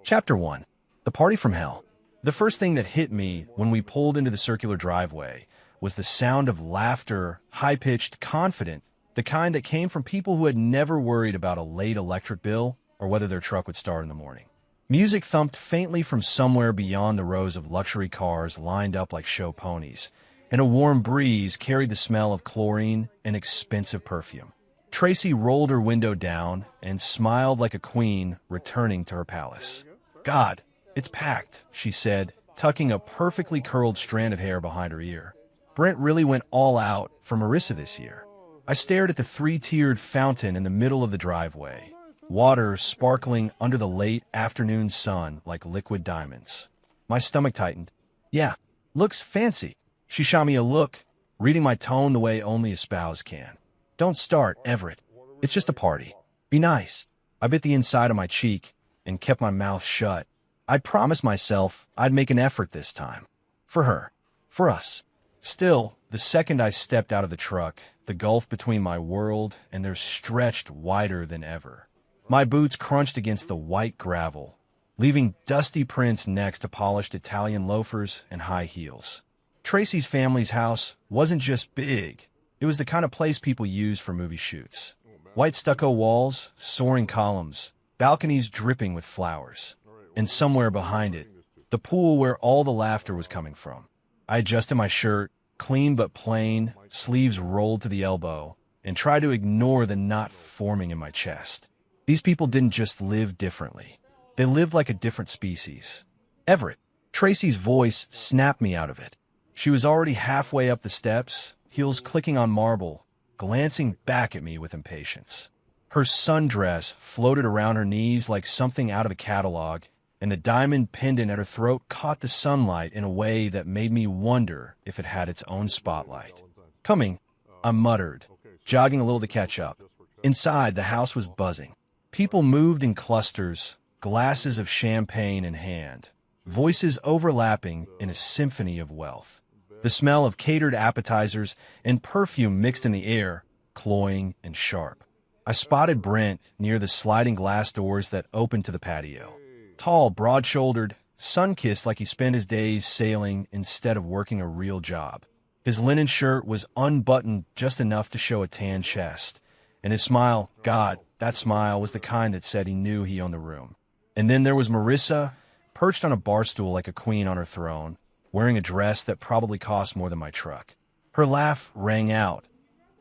Chapter 1. The Party from Hell. The first thing that hit me when we pulled into the circular driveway was the sound of laughter, high-pitched, confident, the kind that came from people who had never worried about a late electric bill or whether their truck would start in the morning. Music thumped faintly from somewhere beyond the rows of luxury cars lined up like show ponies, and a warm breeze carried the smell of chlorine and expensive perfume. Tracy rolled her window down and smiled like a queen returning to her palace. "God, it's packed," she said, tucking a perfectly curled strand of hair behind her ear. Brent really went all out for Marissa this year. I stared at the three-tiered fountain in the middle of the driveway, water sparkling under the late afternoon sun like liquid diamonds. My stomach tightened. "Yeah, looks fancy." She shot me a look, reading my tone the way only a spouse can. "Don't start, Everett. It's just a party. Be nice." I bit the inside of my cheek and kept my mouth shut. I'd promised myself I'd make an effort this time. For her. For us. Still, the second I stepped out of the truck, the gulf between my world and theirs stretched wider than ever. My boots crunched against the white gravel, leaving dusty prints next to polished Italian loafers and high heels. Tracy's family's house wasn't just big. It was the kind of place people use for movie shoots. White stucco walls, soaring columns, balconies dripping with flowers. And somewhere behind it, the pool where all the laughter was coming from. I adjusted my shirt, clean but plain, sleeves rolled to the elbow, and tried to ignore the knot forming in my chest. These people didn't just live differently. They lived like a different species. "Everett." Tracy's voice snapped me out of it. She was already halfway up the steps, heels clicking on marble, glancing back at me with impatience. Her sundress floated around her knees like something out of a catalog, and the diamond pendant at her throat caught the sunlight in a way that made me wonder if it had its own spotlight. "Coming," I muttered, jogging a little to catch up. Inside, the house was buzzing. People moved in clusters, glasses of champagne in hand, voices overlapping in a symphony of wealth. The smell of catered appetizers and perfume mixed in the air, cloying and sharp. I spotted Brent near the sliding glass doors that opened to the patio. Tall, broad-shouldered, sun-kissed like he spent his days sailing instead of working a real job. His linen shirt was unbuttoned just enough to show a tan chest, and his smile, God, that smile was the kind that said he knew he owned the room. And then there was Marissa, perched on a bar stool like a queen on her throne, wearing a dress that probably cost more than my truck. Her laugh rang out,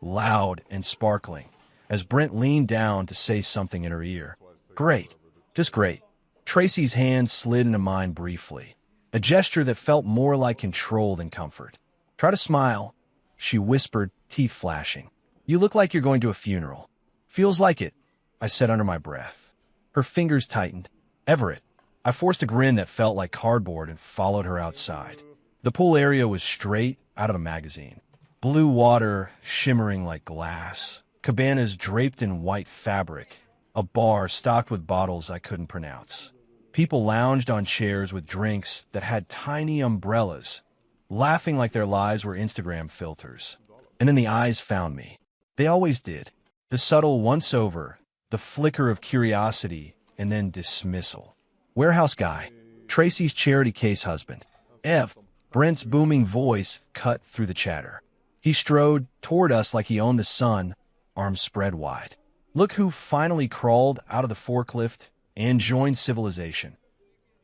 loud and sparkling, as Brent leaned down to say something in her ear. "Great. Just great." Tracy's hand slid into mine briefly, a gesture that felt more like control than comfort. "Try to smile," she whispered, teeth flashing. "You look like you're going to a funeral." "Feels like it," I said under my breath. Her fingers tightened. "Everett." I forced a grin that felt like cardboard and followed her outside. The pool area was straight out of a magazine. Blue water shimmering like glass, cabanas draped in white fabric, a bar stocked with bottles I couldn't pronounce. People lounged on chairs with drinks that had tiny umbrellas, laughing like their lives were Instagram filters. And then the eyes found me. They always did. The subtle once-over, the flicker of curiosity, and then dismissal. "Warehouse guy." Tracy's charity case husband. "Ev." Brent's booming voice cut through the chatter. He strode toward us like he owned the sun, arms spread wide. "Look who finally crawled out of the forklift and joined civilization."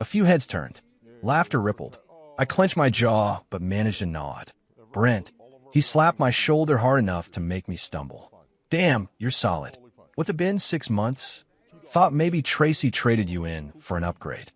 A few heads turned. Laughter rippled. I clenched my jaw, but managed a nod. "Brent." He slapped my shoulder hard enough to make me stumble. "Damn, you're solid. What's it been, 6 months? Thought maybe Tracy traded you in for an upgrade."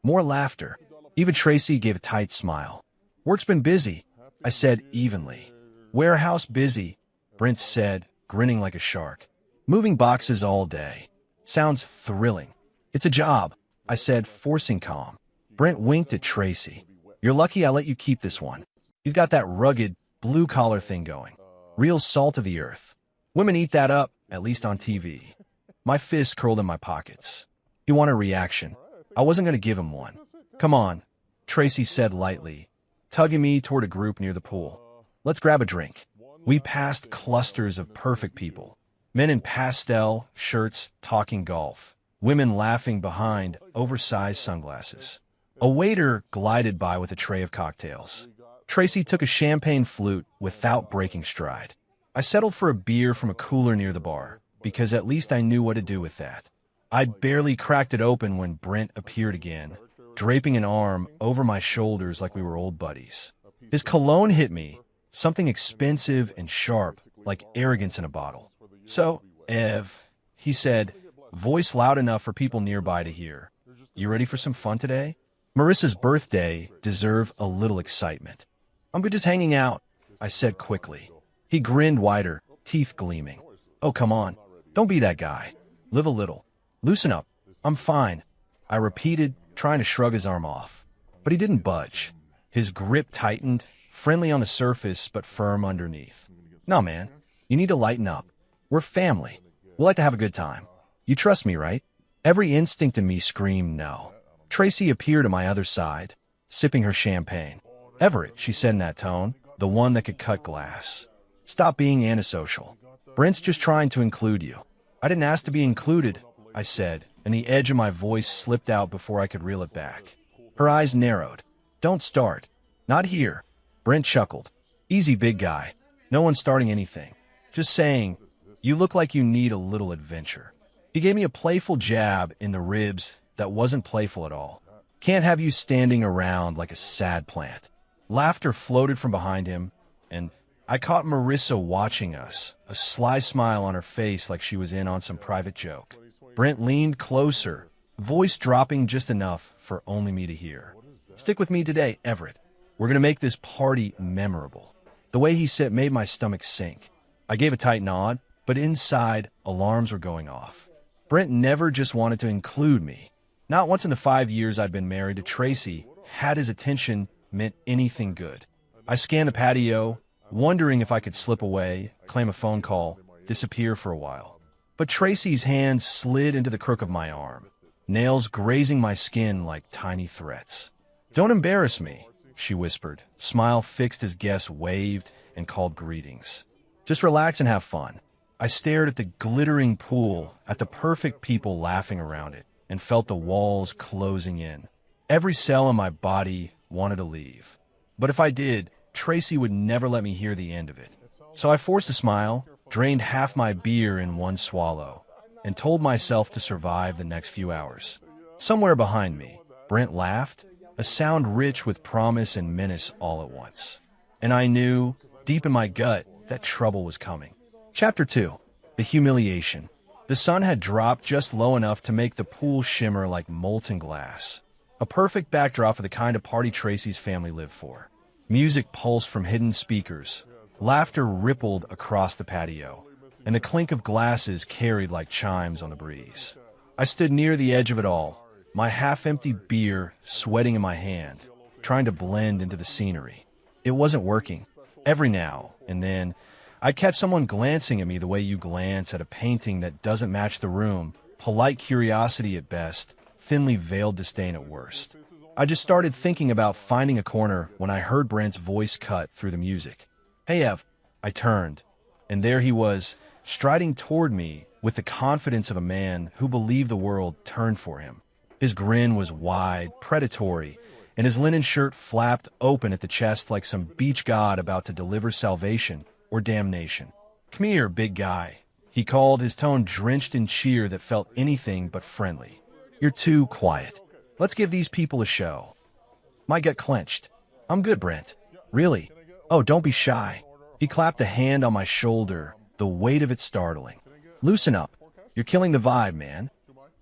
More laughter. Even Tracy gave a tight smile. "Work's been busy," I said evenly. "Warehouse busy," Brent said, grinning like a shark. "Moving boxes all day. Sounds thrilling." "It's a job," I said, forcing calm. Brent winked at Tracy. "You're lucky I let you keep this one. He's got that rugged, blue-collar thing going. Real salt of the earth. Women eat that up, at least on TV." My fists curled in my pockets. He wanted a reaction. I wasn't going to give him one. "Come on," Tracy said lightly, tugging me toward a group near the pool. "Let's grab a drink." We passed clusters of perfect people. Men in pastel shirts talking golf. women laughing behind oversized sunglasses. A waiter glided by with a tray of cocktails. Tracy took a champagne flute without breaking stride. I settled for a beer from a cooler near the bar, because at least I knew what to do with that. I'd barely cracked it open when Brent appeared again, draping an arm over my shoulders like we were old buddies. His cologne hit me, something expensive and sharp, like arrogance in a bottle. "So, Ev," he said, voice loud enough for people nearby to hear, "you ready for some fun today? Marissa's birthday deserves a little excitement." "I'm just hanging out," I said quickly. He grinned wider, teeth gleaming. "Oh, come on. Don't be that guy. Live a little. Loosen up. I'm fine," I repeated, trying to shrug his arm off. But he didn't budge. His grip tightened, friendly on the surface but firm underneath. "No, man. You need to lighten up. We're family. We like to have a good time. You trust me, right?" Every instinct in me screamed no. Tracy appeared on my other side, sipping her champagne. "Everett," she said in that tone, the one that could cut glass. "Stop being antisocial. Brent's just trying to include you." "I didn't ask to be included," I said, and the edge of my voice slipped out before I could reel it back. Her eyes narrowed. "Don't start. Not here." Brent chuckled. "Easy, big guy. No one's starting anything. Just saying, you look like you need a little adventure." He gave me a playful jab in the ribs that wasn't playful at all. "Can't have you standing around like a sad plant." Laughter floated from behind him, and I caught Marissa watching us, a sly smile on her face like she was in on some private joke. Brent leaned closer, voice dropping just enough for only me to hear. "Stick with me today, Everett. We're going to make this party memorable." The way he said made my stomach sink. I gave a tight nod, but inside, alarms were going off. Brent never just wanted to include me. Not once in the 5 years I'd been married to Tracy had his attention meant anything good. I scanned the patio, wondering if I could slip away, claim a phone call, disappear for a while. But Tracy's hand slid into the crook of my arm, nails grazing my skin like tiny threats. "Don't embarrass me," she whispered, smile fixed as guests waved and called greetings. "Just relax and have fun." I stared at the glittering pool, at the perfect people laughing around it, and felt the walls closing in. Every cell in my body wanted to leave. But if I did, Tracy would never let me hear the end of it. So I forced a smile, drained half my beer in one swallow, and told myself to survive the next few hours. Somewhere behind me, Brent laughed, a sound rich with promise and menace all at once. And I knew, deep in my gut, that trouble was coming. Chapter 2. The Humiliation. The sun had dropped just low enough to make the pool shimmer like molten glass. A perfect backdrop for the kind of party Tracy's family lived for. Music pulsed from hidden speakers. Laughter rippled across the patio, and the clink of glasses carried like chimes on the breeze. I stood near the edge of it all, my half-empty beer sweating in my hand, trying to blend into the scenery. It wasn't working. Every now and then, I'd catch someone glancing at me the way you glance at a painting that doesn't match the room, polite curiosity at best, thinly veiled disdain at worst. I just started thinking about finding a corner when I heard Brent's voice cut through the music. "Hey, Ev." I turned, and there he was, striding toward me with the confidence of a man who believed the world turned for him. His grin was wide, predatory, and his linen shirt flapped open at the chest like some beach god about to deliver salvation or damnation. "Come here, big guy," he called, his tone drenched in cheer that felt anything but friendly. "You're too quiet. Let's give these people a show." My gut clenched. "I'm good, Brent. Really? Oh, don't be shy." He clapped a hand on my shoulder, the weight of it startling. "Loosen up. You're killing the vibe, man."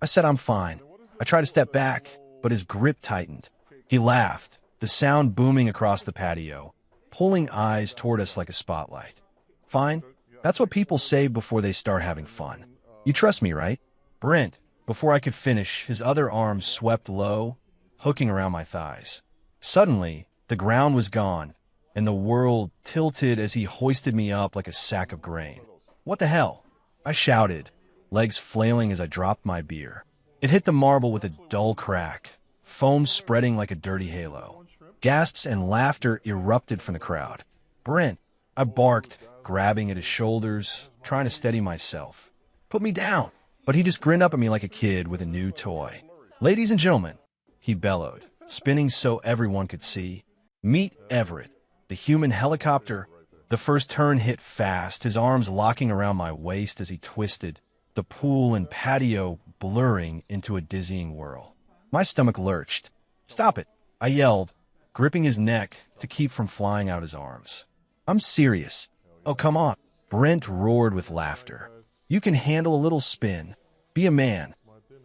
I said I'm fine. I tried to step back, but his grip tightened. He laughed, the sound booming across the patio, pulling eyes toward us like a spotlight. "Fine. That's what people say before they start having fun. You trust me, right?" Brent, before I could finish, his other arm swept low, hooking around my thighs. Suddenly, the ground was gone, and the world tilted as he hoisted me up like a sack of grain. "What the hell?" I shouted, legs flailing as I dropped my beer. It hit the marble with a dull crack, foam spreading like a dirty halo. Gasps and laughter erupted from the crowd. "Brent," I barked, grabbing at his shoulders, trying to steady myself. "Put me down." But he just grinned up at me like a kid with a new toy. Ladies and gentlemen, he bellowed, spinning so everyone could see. Meet Everett, the human helicopter. The first turn hit fast, his arms locking around my waist as he twisted, the pool and patio blurring into a dizzying whirl. My stomach lurched. "Stop it," I yelled, gripping his neck to keep from flying out his arms. "I'm serious." "Oh, come on." Brent roared with laughter. "You can handle a little spin. Be a man."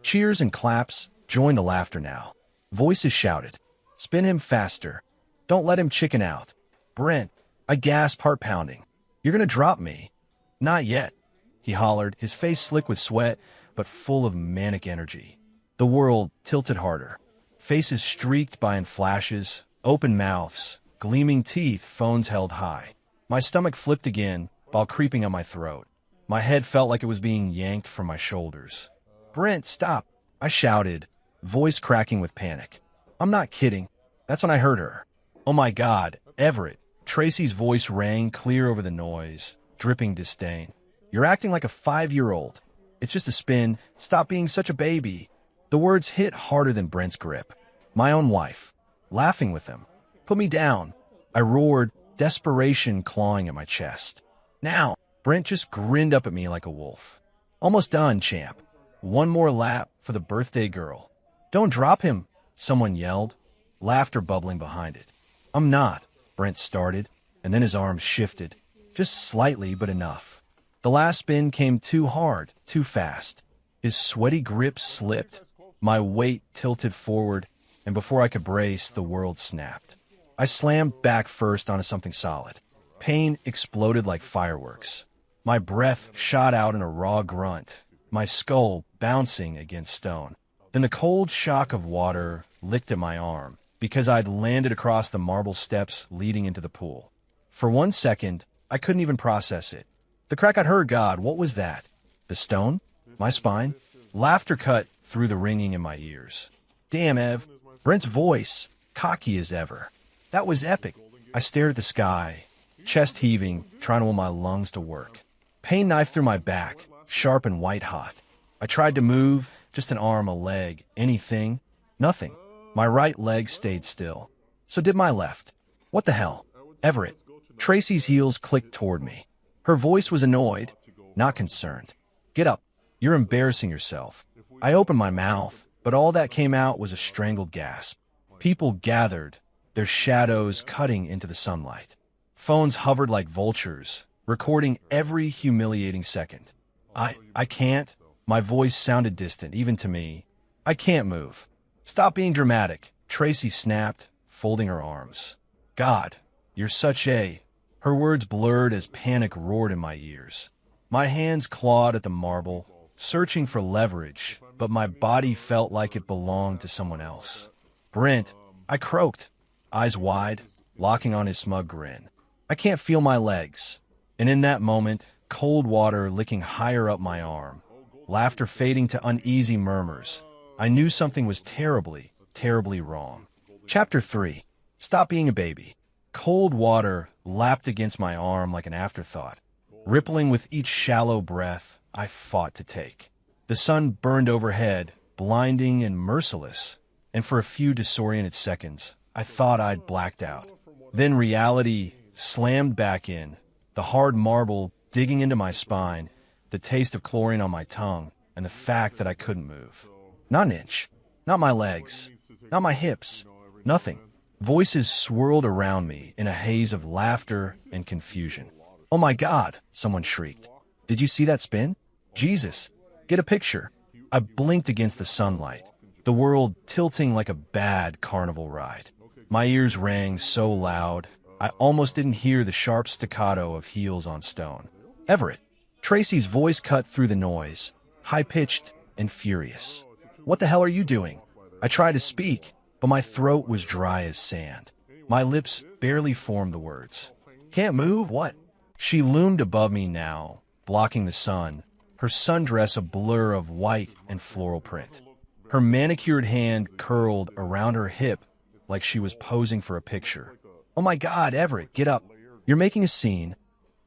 Cheers and claps joined the laughter now. Voices shouted, "Spin him faster. Don't let him chicken out." "Brent," I gasped, heart pounding. "You're gonna drop me." "Not yet," he hollered, his face slick with sweat, but full of manic energy. The world tilted harder. Faces streaked by in flashes, open mouths, gleaming teeth, phones held high. My stomach flipped again while creeping up my throat. My head felt like it was being yanked from my shoulders. "Brent, stop," I shouted, voice cracking with panic. "I'm not kidding." That's when I heard her. "Oh my God, Everett." Tracy's voice rang clear over the noise, dripping disdain. "You're acting like a 5-year-old. It's just a spin. Stop being such a baby." The words hit harder than Brent's grip. My own wife, laughing with him. "Put me down," I roared, desperation clawing at my chest. "Now." Brent just grinned up at me like a wolf. "Almost done, champ. One more lap for the birthday girl." "Don't drop him," someone yelled, laughter bubbling behind it. "I'm not," Brent started, and then his arms shifted, just slightly but enough. The last spin came too hard, too fast. His sweaty grip slipped, my weight tilted forward, and before I could brace, the world snapped. I slammed back first onto something solid. Pain exploded like fireworks. My breath shot out in a raw grunt, my skull bouncing against stone. Then the cold shock of water licked at my arm, because I'd landed across the marble steps leading into the pool. For 1 second, I couldn't even process it. The crack I'd heard, God, what was that? The stone? My spine? Laughter cut through the ringing in my ears. "Damn, Ev." Brent's voice, cocky as ever. "That was epic." I stared at the sky, chest heaving, trying to will my lungs to work. Pain knifed through my back, sharp and white-hot. I tried to move, just an arm, a leg, anything. Nothing. My right leg stayed still. So did my left. What the hell? "Everett." Tracy's heels clicked toward me. Her voice was annoyed, not concerned. "Get up. You're embarrassing yourself." I opened my mouth, but all that came out was a strangled gasp. People gathered, their shadows cutting into the sunlight. Phones hovered like vultures, recording every humiliating second. I can't." My voice sounded distant, even to me. "I can't move." "Stop being dramatic," Tracy snapped, folding her arms. "God, you're such a..." Her words blurred as panic roared in my ears. My hands clawed at the marble, searching for leverage, but my body felt like it belonged to someone else. "Brent," I croaked, eyes wide, locking on his smug grin. "I can't feel my legs." And in that moment, cold water licking higher up my arm, laughter fading to uneasy murmurs, I knew something was terribly, terribly wrong. Chapter 3. Stop being a baby. Cold water lapped against my arm like an afterthought, rippling with each shallow breath I fought to take. The sun burned overhead, blinding and merciless, and for a few disoriented seconds, I thought I'd blacked out. Then reality slammed back in, the hard marble digging into my spine, the taste of chlorine on my tongue, and the fact that I couldn't move. Not an inch. Not my legs. Not my hips. Nothing. Voices swirled around me in a haze of laughter and confusion. "Oh my God," someone shrieked. "Did you see that spin? Jesus, get a picture." I blinked against the sunlight, the world tilting like a bad carnival ride. My ears rang so loud, I almost didn't hear the sharp staccato of heels on stone. "Everett." Tracy's voice cut through the noise, high-pitched and furious. "What the hell are you doing?" I tried to speak, but my throat was dry as sand. My lips barely formed the words. "Can't move? What?" She loomed above me now, blocking the sun, her sundress a blur of white and floral print. Her manicured hand curled around her hip like she was posing for a picture. "Oh my God, Everett, get up. You're making a scene."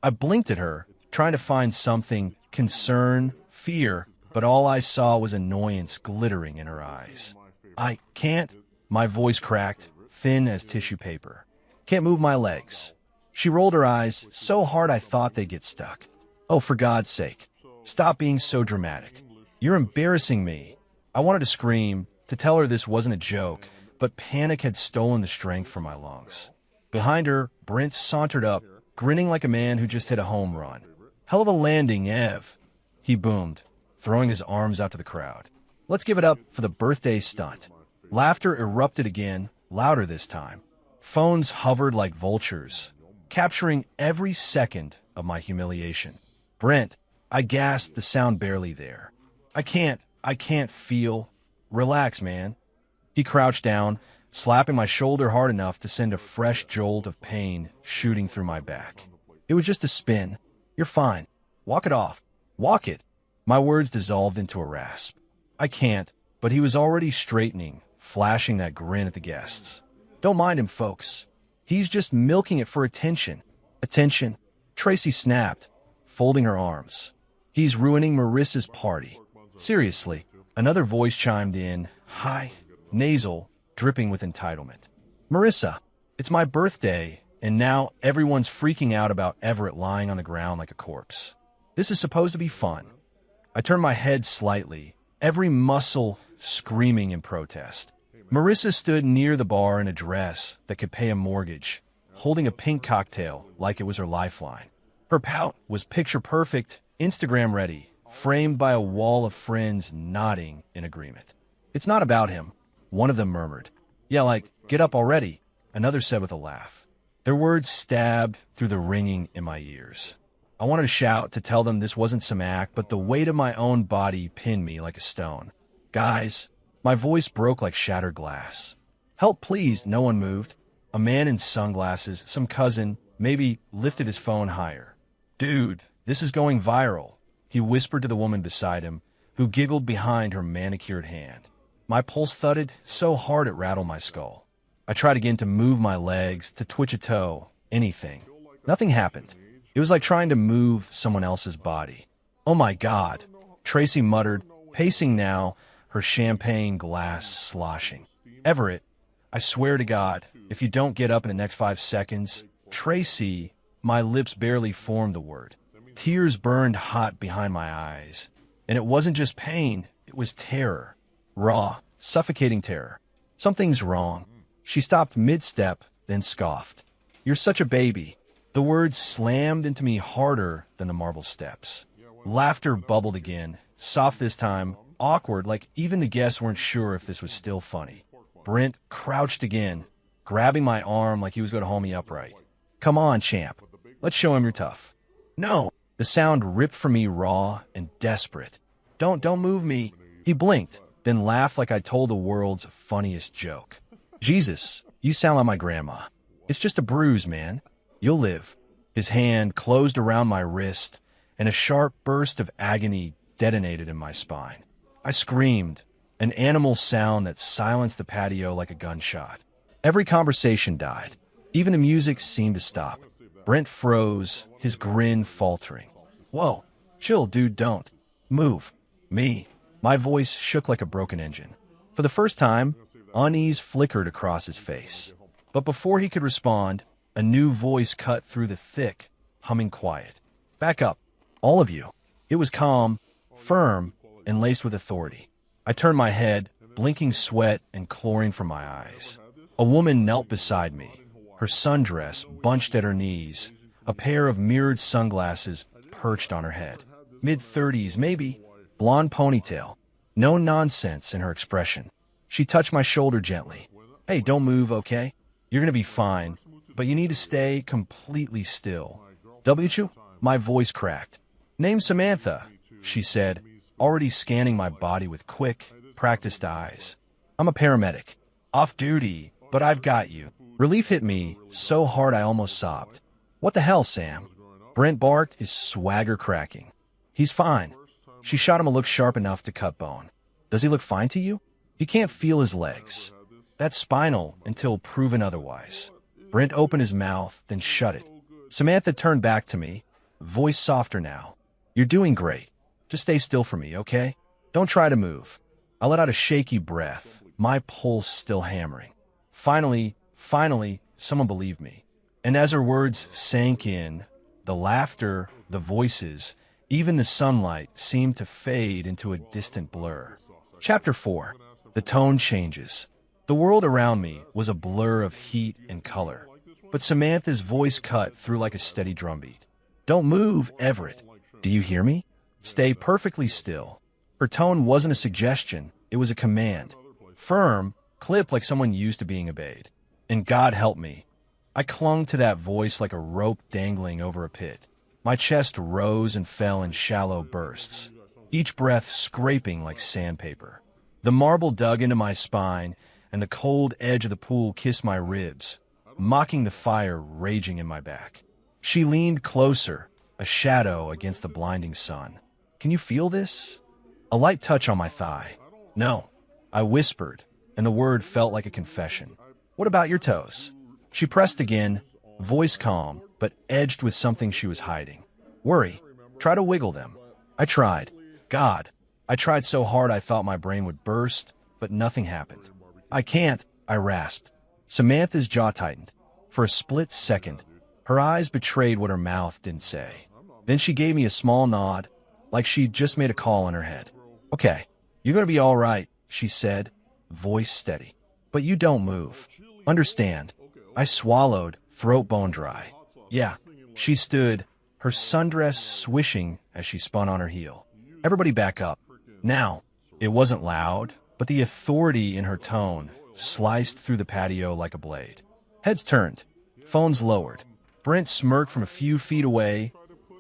I blinked at her, trying to find something, concern, fear, but all I saw was annoyance glittering in her eyes. I can't. My voice cracked, thin as tissue paper. Can't move my legs. She rolled her eyes so hard I thought they'd get stuck. Oh, for God's sake. Stop being so dramatic. You're embarrassing me. I wanted to scream, to tell her this wasn't a joke, but panic had stolen the strength from my lungs. Behind her, Brent sauntered up, grinning like a man who just hit a home run. Hell of a landing, Ev. He boomed, throwing his arms out to the crowd. Let's give it up for the birthday stunt. Laughter erupted again, louder this time. Phones hovered like vultures, capturing every second of my humiliation. Brent, I gasped, the sound barely there. I can't feel. Relax, man. He crouched down, slapping my shoulder hard enough to send a fresh jolt of pain shooting through my back. It was just a spin. You're fine. Walk it off. Walk it. My words dissolved into a rasp. I can't, but he was already straightening, flashing that grin at the guests. Don't mind him, folks. He's just milking it for attention. Attention. Tracy snapped, folding her arms. He's ruining Marissa's party. Seriously. Another voice chimed in, high, nasal, dripping with entitlement. Marissa, it's my birthday, and now everyone's freaking out about Everett lying on the ground like a corpse. This is supposed to be fun. I turned my head slightly, every muscle screaming in protest. Marissa stood near the bar in a dress that could pay a mortgage, holding a pink cocktail like it was her lifeline. Her pout was picture-perfect, Instagram-ready, framed by a wall of friends nodding in agreement. It's not about him, one of them murmured. Yeah, like, get up already, another said with a laugh. Their words stabbed through the ringing in my ears. I wanted to shout to tell them this wasn't some act, but the weight of my own body pinned me like a stone. Guys, my voice broke like shattered glass. Help, please, no one moved. A man in sunglasses, some cousin, maybe lifted his phone higher. Dude, this is going viral, he whispered to the woman beside him, who giggled behind her manicured hand. My pulse thudded so hard it rattled my skull. I tried again to move my legs, to twitch a toe, anything. Nothing happened. It was like trying to move someone else's body. Oh my God, Tracy muttered, pacing now, her champagne glass sloshing. Everett, I swear to God, if you don't get up in the next 5 seconds, Tracy, my lips barely formed the word. Tears burned hot behind my eyes. And it wasn't just pain, it was terror. Raw, suffocating terror. Something's wrong. She stopped mid-step, then scoffed. You're such a baby. The words slammed into me harder than the marble steps. Laughter bubbled again, soft this time, awkward, like even the guests weren't sure if this was still funny. Brent crouched again, grabbing my arm like he was going to hold me upright. Come on, champ. Let's show him you're tough. No. The sound ripped from me raw and desperate. Don't move me. He blinked, then laughed like I told the world's funniest joke. Jesus, you sound like my grandma. It's just a bruise, man. You'll live. His hand closed around my wrist, and a sharp burst of agony detonated in my spine. I screamed, an animal sound that silenced the patio like a gunshot. Every conversation died. Even the music seemed to stop. Brent froze, his grin faltering. Whoa, chill, dude, don't. Move. Me. My voice shook like a broken engine. For the first time, unease flickered across his face. But before he could respond, a new voice cut through the thick, humming quiet. Back up, all of you. It was calm, firm, and laced with authority. I turned my head, blinking sweat and chlorine from my eyes. A woman knelt beside me, her sundress bunched at her knees, a pair of mirrored sunglasses perched on her head. Mid-30s, maybe. Blonde ponytail. No nonsense in her expression. She touched my shoulder gently. Hey, don't move, okay? You're gonna be fine, but you need to stay completely still. W? My voice cracked. Name Samantha, she said, already scanning my body with quick, practiced eyes. I'm a paramedic. Off duty, but I've got you. Relief hit me so hard I almost sobbed. What the hell, Sam? Brent barked, his swagger cracking. He's fine. She shot him a look sharp enough to cut bone. Does he look fine to you? You can't feel his legs. That's spinal until proven otherwise. Brent opened his mouth, then shut it. Samantha turned back to me, voice softer now. You're doing great. Just stay still for me, okay? Don't try to move. I let out a shaky breath, my pulse still hammering. Finally, someone believed me. And as her words sank in, the laughter, the voices, even the sunlight seemed to fade into a distant blur. Chapter 4. The tone changes. The world around me was a blur of heat and color, but Samantha's voice cut through like a steady drumbeat. Don't move, Everett. Do you hear me? Stay perfectly still. Her tone wasn't a suggestion, it was a command. Firm, clipped like someone used to being obeyed. And God help me. I clung to that voice like a rope dangling over a pit. My chest rose and fell in shallow bursts, each breath scraping like sandpaper. The marble dug into my spine, and the cold edge of the pool kissed my ribs, mocking the fire raging in my back. She leaned closer, a shadow against the blinding sun. Can you feel this? A light touch on my thigh. No, I whispered, and the word felt like a confession. What about your toes? She pressed again, voice calm, but edged with something she was hiding. Worry. Try to wiggle them. I tried. God, I tried so hard I thought my brain would burst, but nothing happened. I can't, I rasped. Samantha's jaw tightened. For a split second, her eyes betrayed what her mouth didn't say. Then she gave me a small nod, like she'd just made a call in her head. Okay, you're gonna be all right, she said, voice steady. But you don't move. Understand. I swallowed, throat bone dry. Yeah, she stood, her sundress swishing as she spun on her heel. Everybody back up. Now, it wasn't loud, but the authority in her tone sliced through the patio like a blade. Heads turned, phones lowered. Brent smirked from a few feet away,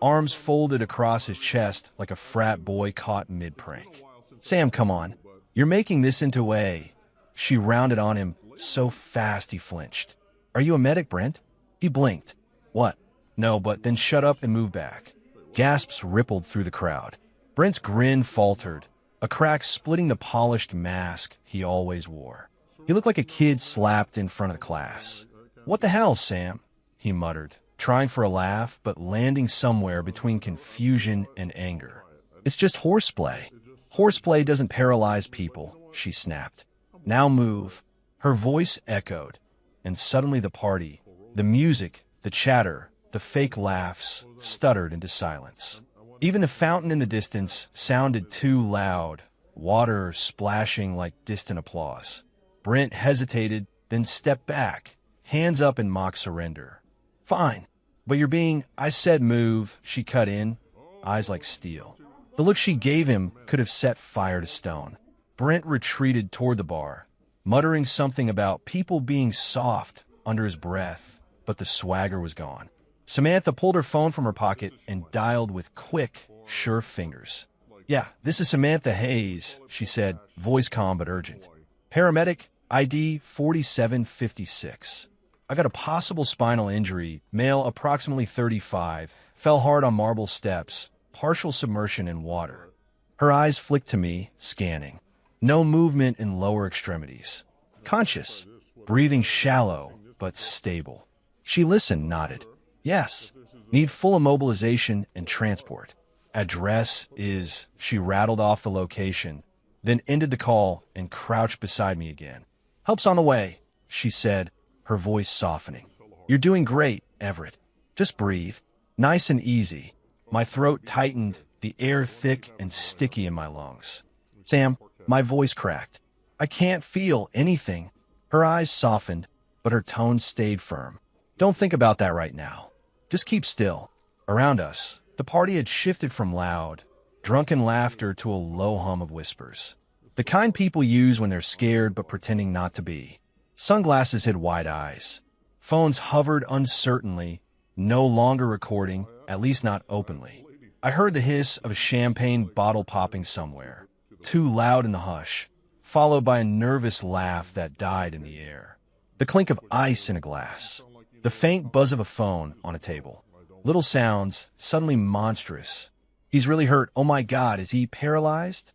arms folded across his chest like a frat boy caught mid-prank. Sam, come on. You're making this into a... She rounded on him so fast he flinched. Are you a medic, Brent? He blinked. What? No, but then shut up and move back. Gasps rippled through the crowd. Brent's grin faltered, a crack splitting the polished mask he always wore. He looked like a kid slapped in front of the class. What the hell, Sam? He muttered, trying for a laugh, but landing somewhere between confusion and anger. It's just horseplay. Horseplay doesn't paralyze people, she snapped. Now move. Her voice echoed, and suddenly the party, the music, the chatter, the fake laughs, stuttered into silence. Even the fountain in the distance sounded too loud, water splashing like distant applause. Brent hesitated, then stepped back, hands up in mock surrender. Fine, but you're being... I said move, she cut in, eyes like steel. The look she gave him could have set fire to stone. Brent retreated toward the bar, muttering something about people being soft under his breath, but the swagger was gone. Samantha pulled her phone from her pocket and dialed with quick, sure fingers. Yeah, this is Samantha Hayes, she said, voice calm but urgent. Paramedic, ID 4756. I got a possible spinal injury, male approximately 35, fell hard on marble steps, partial submersion in water. Her eyes flicked to me, scanning. No movement in lower extremities. Conscious, breathing shallow but stable. She listened, nodded. Yes, need full immobilization and transport. Address is... She rattled off the location, then ended the call and crouched beside me again. Help's on the way, she said, her voice softening. You're doing great, Everett. Just breathe. Nice and easy. My throat tightened, the air thick and sticky in my lungs. Sam, my voice cracked. I can't feel anything. Her eyes softened, but her tone stayed firm. Don't think about that right now. Just keep still. Around us, the party had shifted from loud, drunken laughter to a low hum of whispers. The kind people use when they're scared but pretending not to be. Sunglasses hid wide eyes. Phones hovered uncertainly, no longer recording, at least not openly. I heard the hiss of a champagne bottle popping somewhere, too loud in the hush, followed by a nervous laugh that died in the air. The clink of ice in a glass. The faint buzz of a phone on a table. Little sounds, suddenly monstrous. He's really hurt. Oh my God, is he paralyzed?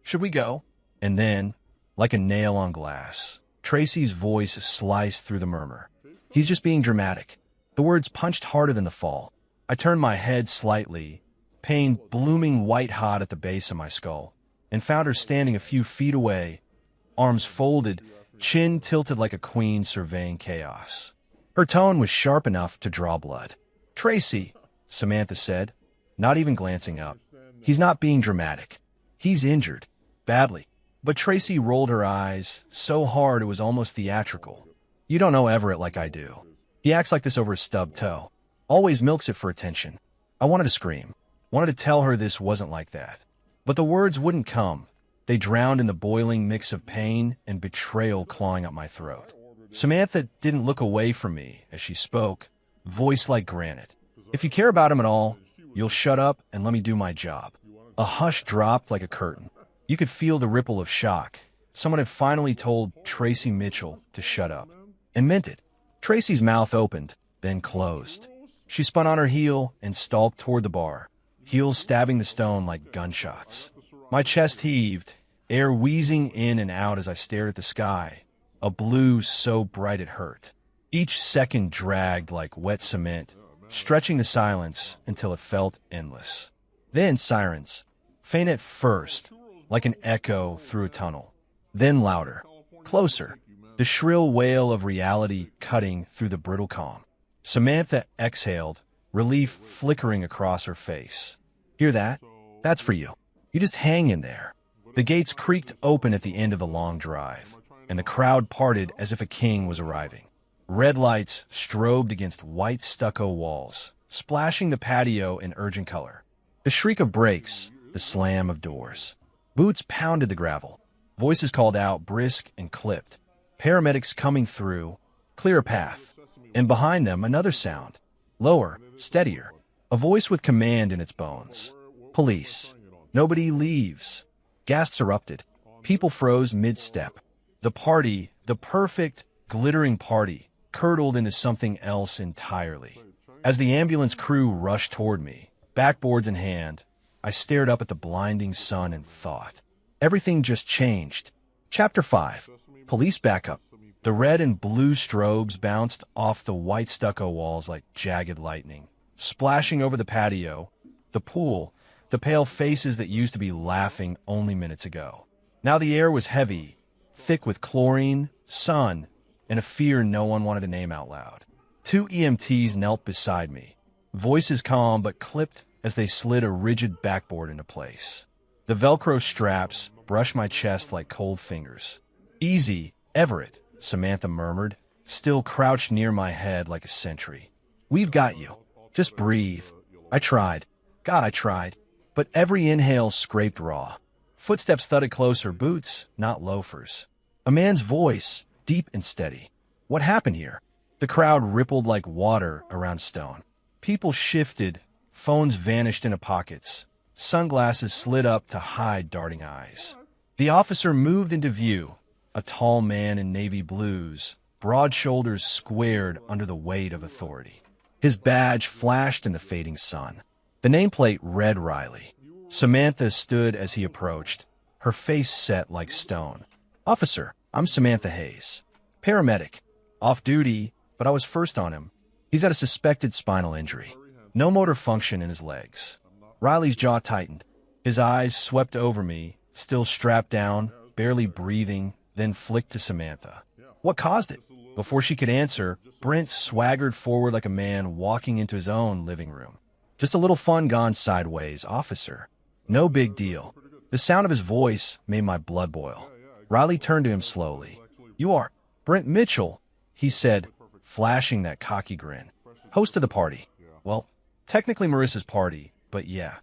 Should we go? And then, like a nail on glass, Tracy's voice sliced through the murmur. He's just being dramatic. The words punched harder than the fall. I turned my head slightly, pain blooming white-hot at the base of my skull. and found her standing a few feet away, arms folded, chin tilted like a queen surveying chaos. Her tone was sharp enough to draw blood. "Tracy," Samantha said, not even glancing up. "He's not being dramatic. He's injured. Badly." But Tracy rolled her eyes so hard it was almost theatrical. "You don't know Everett like I do. He acts like this over his stubbed toe. Always milks it for attention." I wanted to scream. Wanted to tell her this wasn't like that. But the words wouldn't come. They drowned in the boiling mix of pain and betrayal clawing up my throat. Samantha didn't look away from me as she spoke, voice like granite. "If you care about him at all, you'll shut up and let me do my job." A hush dropped like a curtain. You could feel the ripple of shock. Someone had finally told Tracy Mitchell to shut up. And meant it. Tracy's mouth opened, then closed. She spun on her heel and stalked toward the bar, heels stabbing the stone like gunshots. My chest heaved, air wheezing in and out as I stared at the sky, a blue so bright it hurt. Each second dragged like wet cement, stretching the silence until it felt endless. Then sirens, faint at first, like an echo through a tunnel. Then louder, closer, the shrill wail of reality cutting through the brittle calm. Samantha exhaled, relief flickering across her face. "Hear that? That's for you. You just hang in there." The gates creaked open at the end of the long drive, and the crowd parted as if a king was arriving. Red lights strobed against white stucco walls, splashing the patio in urgent color. The shriek of brakes, the slam of doors. Boots pounded the gravel. Voices called out, brisk and clipped. Paramedics coming through, clear a path. And behind them, another sound. Lower, steadier. A voice with command in its bones. "Police. Nobody leaves." Gasps erupted. People froze mid-step. The party, the perfect, glittering party, curdled into something else entirely. As the ambulance crew rushed toward me, backboards in hand, I stared up at the blinding sun and thought. Everything just changed. Chapter 5. Police backup. The red and blue strobes bounced off the white stucco walls like jagged lightning, splashing over the patio, the pool, the pale faces that used to be laughing only minutes ago. Now the air was heavy, thick with chlorine, sun, and a fear no one wanted to name out loud. 2 EMTs knelt beside me, voices calm but clipped as they slid a rigid backboard into place. The Velcro straps brushed my chest like cold fingers. "Easy, Everett," Samantha murmured, still crouched near my head like a sentry. "We've got you. Just breathe." I tried. God, I tried. But every inhale scraped raw. Footsteps thudded closer, boots, not loafers. A man's voice, deep and steady. "What happened here?" The crowd rippled like water around Stone. People shifted, phones vanished into pockets. Sunglasses slid up to hide darting eyes. The officer moved into view, a tall man in navy blues, broad shoulders squared under the weight of authority. His badge flashed in the fading sun. The nameplate read Riley. Samantha stood as he approached, her face set like stone. "Officer, I'm Samantha Hayes. Paramedic. Off duty, but I was first on him. He's got a suspected spinal injury. No motor function in his legs." Riley's jaw tightened. His eyes swept over me, still strapped down, barely breathing, then flicked to Samantha. "What caused it?" Before she could answer, Brent swaggered forward like a man walking into his own living room. "Just a little fun gone sideways, officer. No big deal." The sound of his voice made my blood boil. Riley turned to him slowly. "You are Brent Mitchell," he said, flashing that cocky grin. "Host of the party." "Well, technically Marissa's party, but yeah."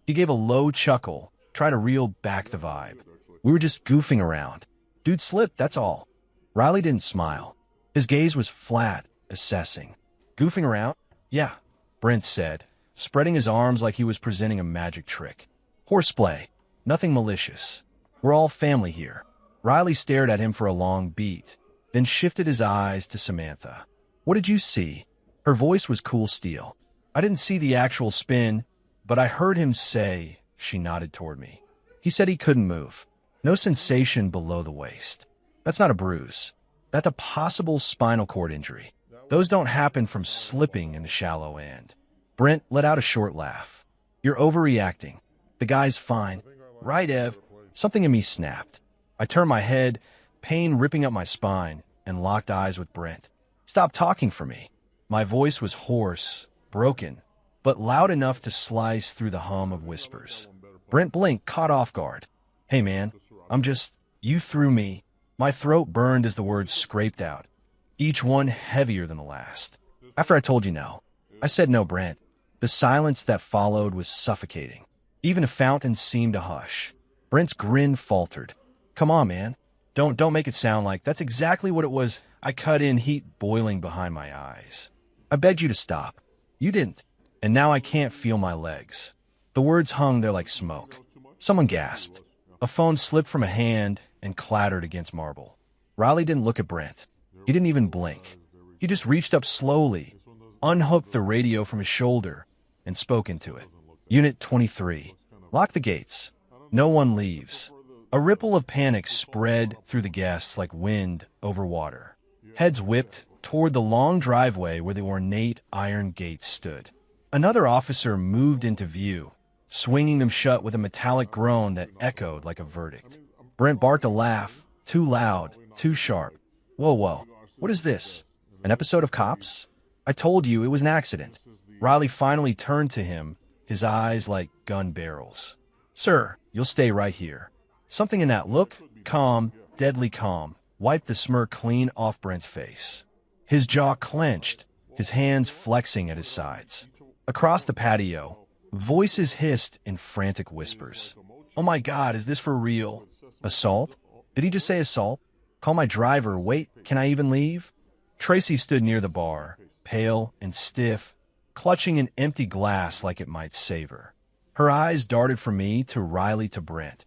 He gave a low chuckle, trying to reel back the vibe. "We were just goofing around. Dude slipped, that's all." Riley didn't smile. His gaze was flat, assessing. "Goofing around?" "Yeah," Brent said, spreading his arms like he was presenting a magic trick. "Horseplay. Nothing malicious. We're all family here." Riley stared at him for a long beat, then shifted his eyes to Samantha. "What did you see?" Her voice was cool steel. "I didn't see the actual spin, but I heard him say," she nodded toward me. "He said he couldn't move. No sensation below the waist. That's not a bruise. That's a possible spinal cord injury. Those don't happen from slipping in the shallow end." Brent let out a short laugh. "You're overreacting. The guy's fine." "Right, Ev. Something in me snapped. I turned my head, pain ripping up my spine, and locked eyes with Brent. Stop talking for me. My voice was hoarse, broken, but loud enough to slice through the hum of whispers. Brent blinked, caught off guard. Hey man, you threw me. My throat burned as the words scraped out, each one heavier than the last. After I told you no, I said no, Brent. The silence that followed was suffocating. Even a fountain seemed to hush. Brent's grin faltered. Come on, man. Don't make it sound like that's exactly what it was. I cut in, heat boiling behind my eyes. I begged you to stop. You didn't. And now I can't feel my legs. The words hung there like smoke. Someone gasped. A phone slipped from a hand and clattered against marble. Riley didn't look at Brent. He didn't even blink. He just reached up slowly, unhooked the radio from his shoulder, and spoke into it. Unit 23. Lock the gates. No one leaves. A ripple of panic spread through the guests like wind over water. Heads whipped toward the long driveway where the ornate iron gates stood. Another officer moved into view, swinging them shut with a metallic groan that echoed like a verdict. Brent barked a laugh, too loud, too sharp. Whoa, what is this? An episode of Cops? I told you it was an accident. Riley finally turned to him, his eyes like gun barrels. Sir, you'll stay right here. Something in that look, calm, deadly calm, wiped the smirk clean off Brent's face. His jaw clenched, his hands flexing at his sides. Across the patio, voices hissed in frantic whispers. Oh my God, is this for real? Assault? Did he just say assault? Call my driver. Wait, can I even leave? Tracy stood near the bar, pale and stiff, clutching an empty glass like it might save her. Her eyes darted from me to Riley to Brent,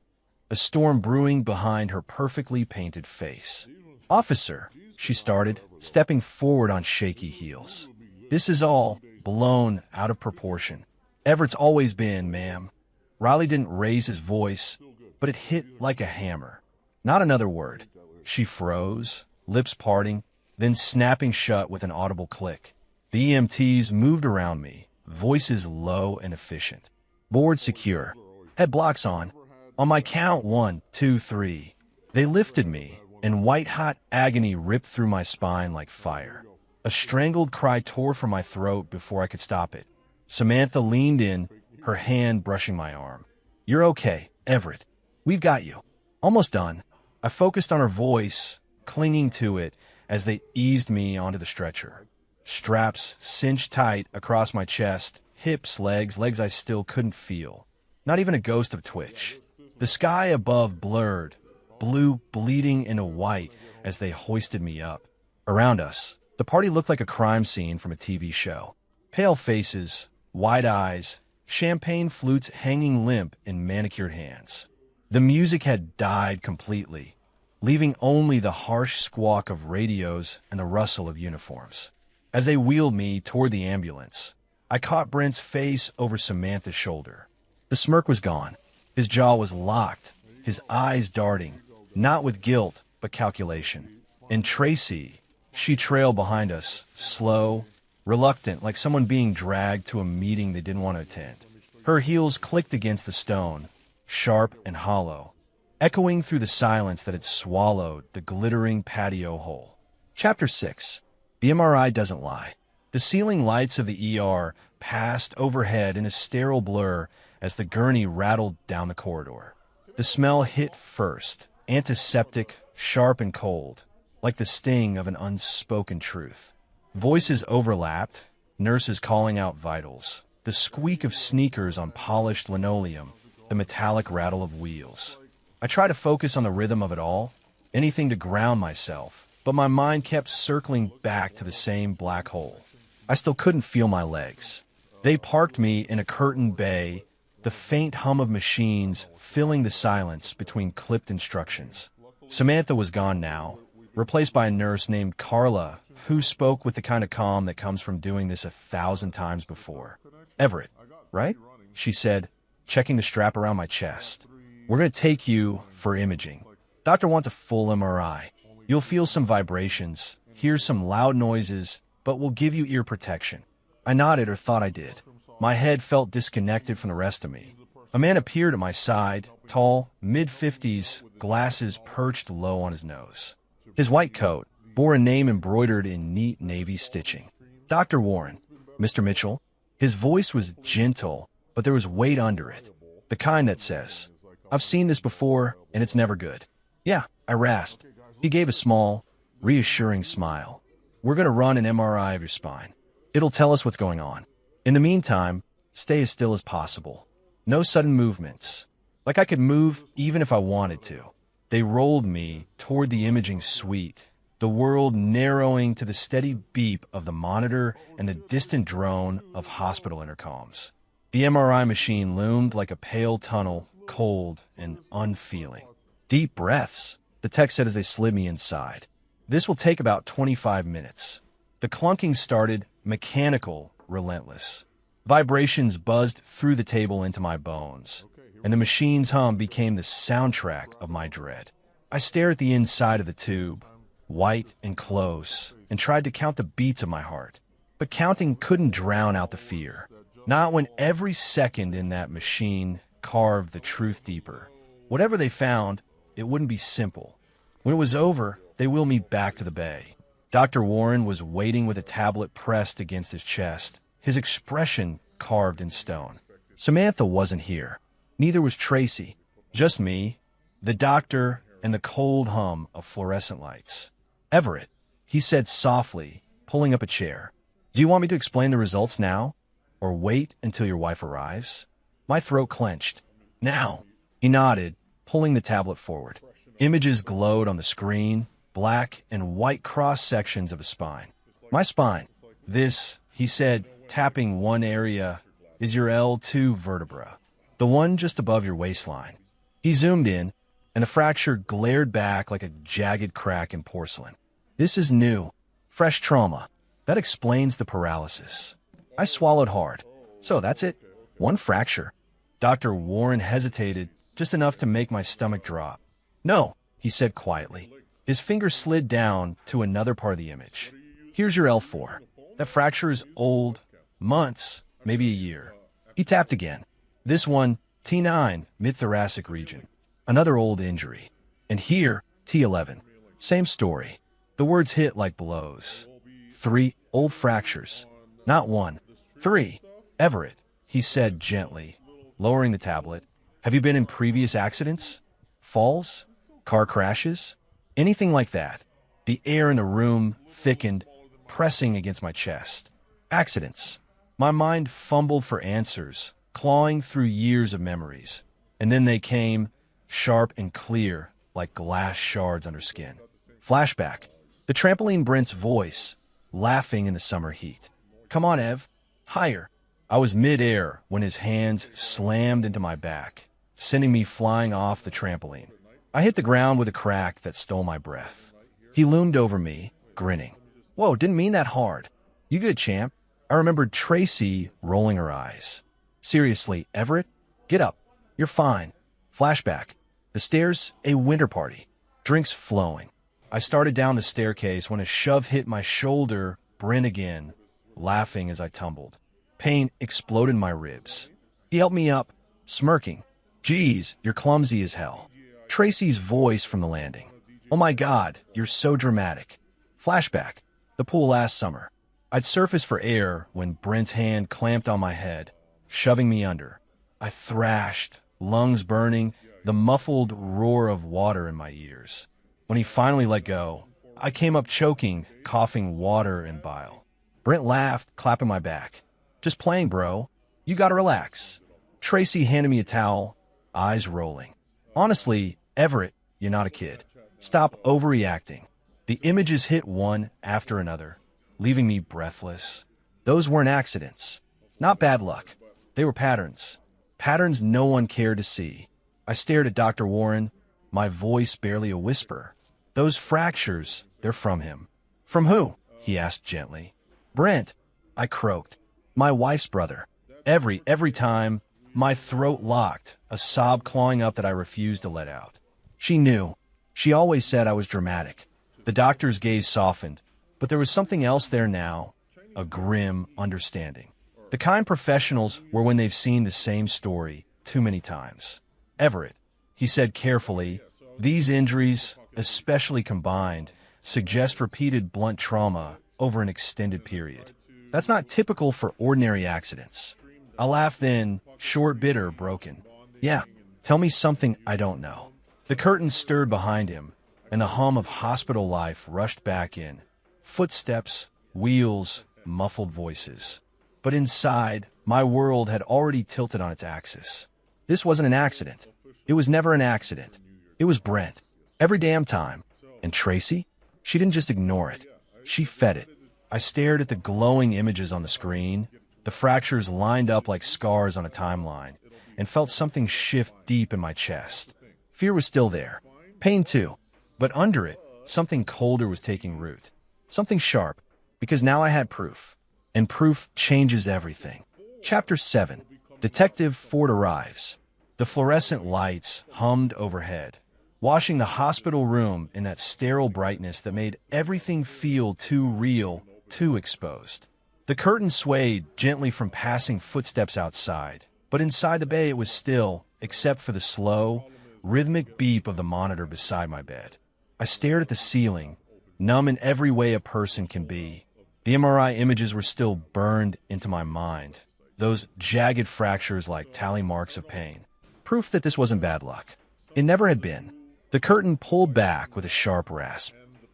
a storm brewing behind her perfectly painted face. Officer, she started, stepping forward on shaky heels. This is all blown out of proportion. Everett's always been, ma'am. Riley didn't raise his voice, but it hit like a hammer. Not another word. She froze, lips parting, then snapping shut with an audible click. The EMTs moved around me, voices low and efficient. Board secure. Head blocks on. On my count, 1, 2, 3. They lifted me, and white-hot agony ripped through my spine like fire. A strangled cry tore from my throat before I could stop it. Samantha leaned in, her hand brushing my arm. You're okay, Everett. We've got you. Almost done. I focused on her voice, clinging to it as they eased me onto the stretcher. Straps cinched tight across my chest, hips, legs I still couldn't feel. Not even a ghost of twitch. The sky above blurred, blue bleeding into white as they hoisted me up. Around us, the party looked like a crime scene from a TV show. Pale faces, wide eyes, champagne flutes hanging limp in manicured hands. The music had died completely, leaving only the harsh squawk of radios and the rustle of uniforms. As they wheeled me toward the ambulance, I caught Brent's face over Samantha's shoulder. The smirk was gone. His jaw was locked, his eyes darting, not with guilt, but calculation. And Tracy, she trailed behind us, slow, reluctant, like someone being dragged to a meeting they didn't want to attend. Her heels clicked against the stone, sharp and hollow, echoing through the silence that had swallowed the glittering patio whole. Chapter 6. The MRI doesn't lie. The ceiling lights of the ER passed overhead in a sterile blur as the gurney rattled down the corridor. The smell hit first, antiseptic, sharp and cold, like the sting of an unspoken truth. Voices overlapped, nurses calling out vitals, the squeak of sneakers on polished linoleum, the metallic rattle of wheels. I tried to focus on the rhythm of it all, anything to ground myself, but my mind kept circling back to the same black hole. I still couldn't feel my legs. They parked me in a curtained bay, the faint hum of machines filling the silence between clipped instructions. Samantha was gone now, replaced by a nurse named Carla, who spoke with the kind of calm that comes from doing this 1,000 times before. Everett, right? She said, checking the strap around my chest. We're going to take you for imaging. Doctor wants a full MRI. You'll feel some vibrations, hear some loud noises, but we'll give you ear protection. I nodded or thought I did. My head felt disconnected from the rest of me. A man appeared at my side, tall, mid-50s, glasses perched low on his nose. His white coat bore a name embroidered in neat navy stitching. Dr. Warren, Mr. Mitchell. His voice was gentle, but there was weight under it. The kind that says, "I've seen this before, and it's never good." "Yeah," I rasped. He gave a small, reassuring smile. "We're going to run an MRI of your spine. It'll tell us what's going on. In the meantime, stay as still as possible. No sudden movements. Like I could move even if I wanted to." They rolled me toward the imaging suite, the world narrowing to the steady beep of the monitor and the distant drone of hospital intercoms. The MRI machine loomed like a pale tunnel, cold and unfeeling. "Deep breaths," the tech said as they slid me inside. "This will take about 25 minutes. The clunking started, mechanical, relentless. Vibrations buzzed through the table into my bones, and the machine's hum became the soundtrack of my dread. I stared at the inside of the tube, white and close, and tried to count the beats of my heart. But counting couldn't drown out the fear. Not when every second in that machine carved the truth deeper. Whatever they found, it wouldn't be simple. When it was over, they wheeled me back to the bay. Dr. Warren was waiting with a tablet pressed against his chest, his expression carved in stone. Samantha wasn't here. Neither was Tracy. Just me, the doctor, and the cold hum of fluorescent lights. "Everett," he said softly, pulling up a chair. "Do you want me to explain the results now? Or wait until your wife arrives?" My throat clenched. "Now," he nodded, pulling the tablet forward. Images glowed on the screen, black and white cross-sections of a spine. "My spine. This," he said, tapping one area, "is your L2 vertebra, the one just above your waistline." He zoomed in, and the fracture glared back like a jagged crack in porcelain. "This is new. Fresh trauma. That explains the paralysis." I swallowed hard. "So that's it? One fracture?" Dr. Warren hesitated, just enough to make my stomach drop. "No," he said quietly. His finger slid down to another part of the image. "Here's your L4. That fracture is old. Months, maybe a year." He tapped again. "This one, T9, mid-thoracic region. Another old injury. And here, T11. Same story." The words hit like blows. 3 old fractures. Not 1. 3. "Everett," he said gently, lowering the tablet. "Have you been in previous accidents? Falls? Car crashes? Anything like that?" The air in the room thickened, pressing against my chest. "Accidents." My mind fumbled for answers, clawing through years of memories. And then they came, sharp and clear, like glass shards under skin. Flashback. The trampoline Brent's voice, laughing in the summer heat. "Come on, Ev. Higher." I was mid-air when his hands slammed into my back, sending me flying off the trampoline. I hit the ground with a crack that stole my breath. He loomed over me, grinning. "Whoa, didn't mean that hard. You good, champ?" I remembered Tracy rolling her eyes. "Seriously, Everett? Get up. You're fine." Flashback. The stairs, a winter party. Drinks flowing. I started down the staircase when a shove hit my shoulder, Brent again, laughing as I tumbled. Pain exploded in my ribs. He helped me up, smirking. "Geez, you're clumsy as hell." Tracy's voice from the landing. "Oh my God, you're so dramatic." Flashback. The pool last summer. I'd surfaced for air when Brent's hand clamped on my head, shoving me under. I thrashed, lungs burning, the muffled roar of water in my ears. When he finally let go, I came up choking, coughing water and bile. Brent laughed, clapping my back. "Just playing, bro. You gotta relax." Tracy handed me a towel, eyes rolling. "Honestly, Everett, you're not a kid. Stop overreacting." The images hit one after another, leaving me breathless. Those weren't accidents. Not bad luck. They were patterns. Patterns no one cared to see. I stared at Dr. Warren, my voice barely a whisper. "Those fractures, they're from him." "From who?" he asked gently. "Brent," I croaked. "My wife's brother." Every time, my throat locked, a sob clawing up that I refused to let out. She knew. She always said I was dramatic. The doctor's gaze softened, but there was something else there now, a grim understanding. The kind professionals were when they've seen the same story too many times. "Everett, he said carefully. These injuries, especially combined, suggest repeated blunt trauma over an extended period. That's not typical for ordinary accidents. I laughed then, short, bitter, broken. Yeah, tell me something I don't know. The curtain stirred behind him, and the hum of hospital life rushed back in. Footsteps, wheels, muffled voices. But inside, my world had already tilted on its axis. This wasn't an accident. It was never an accident. It was Brent. Every damn time. And Tracy? She didn't just ignore it. She fed it. I stared at the glowing images on the screen, the fractures lined up like scars on a timeline, and felt something shift deep in my chest. Fear was still there. Pain too. But under it, something colder was taking root. Something sharp, because now I had proof. And proof changes everything. Chapter 7. Detective Ford arrives. The fluorescent lights hummed overhead, washing the hospital room in that sterile brightness that made everything feel too real, too exposed. The curtain swayed gently from passing footsteps outside, but inside the bay it was still, except for the slow, rhythmic beep of the monitor beside my bed. I stared at the ceiling, numb in every way a person can be. The MRI images were still burned into my mind, those jagged fractures like tally marks of pain. Proof that this wasn't bad luck. It never had been. The curtain pulled back with a sharp rasp.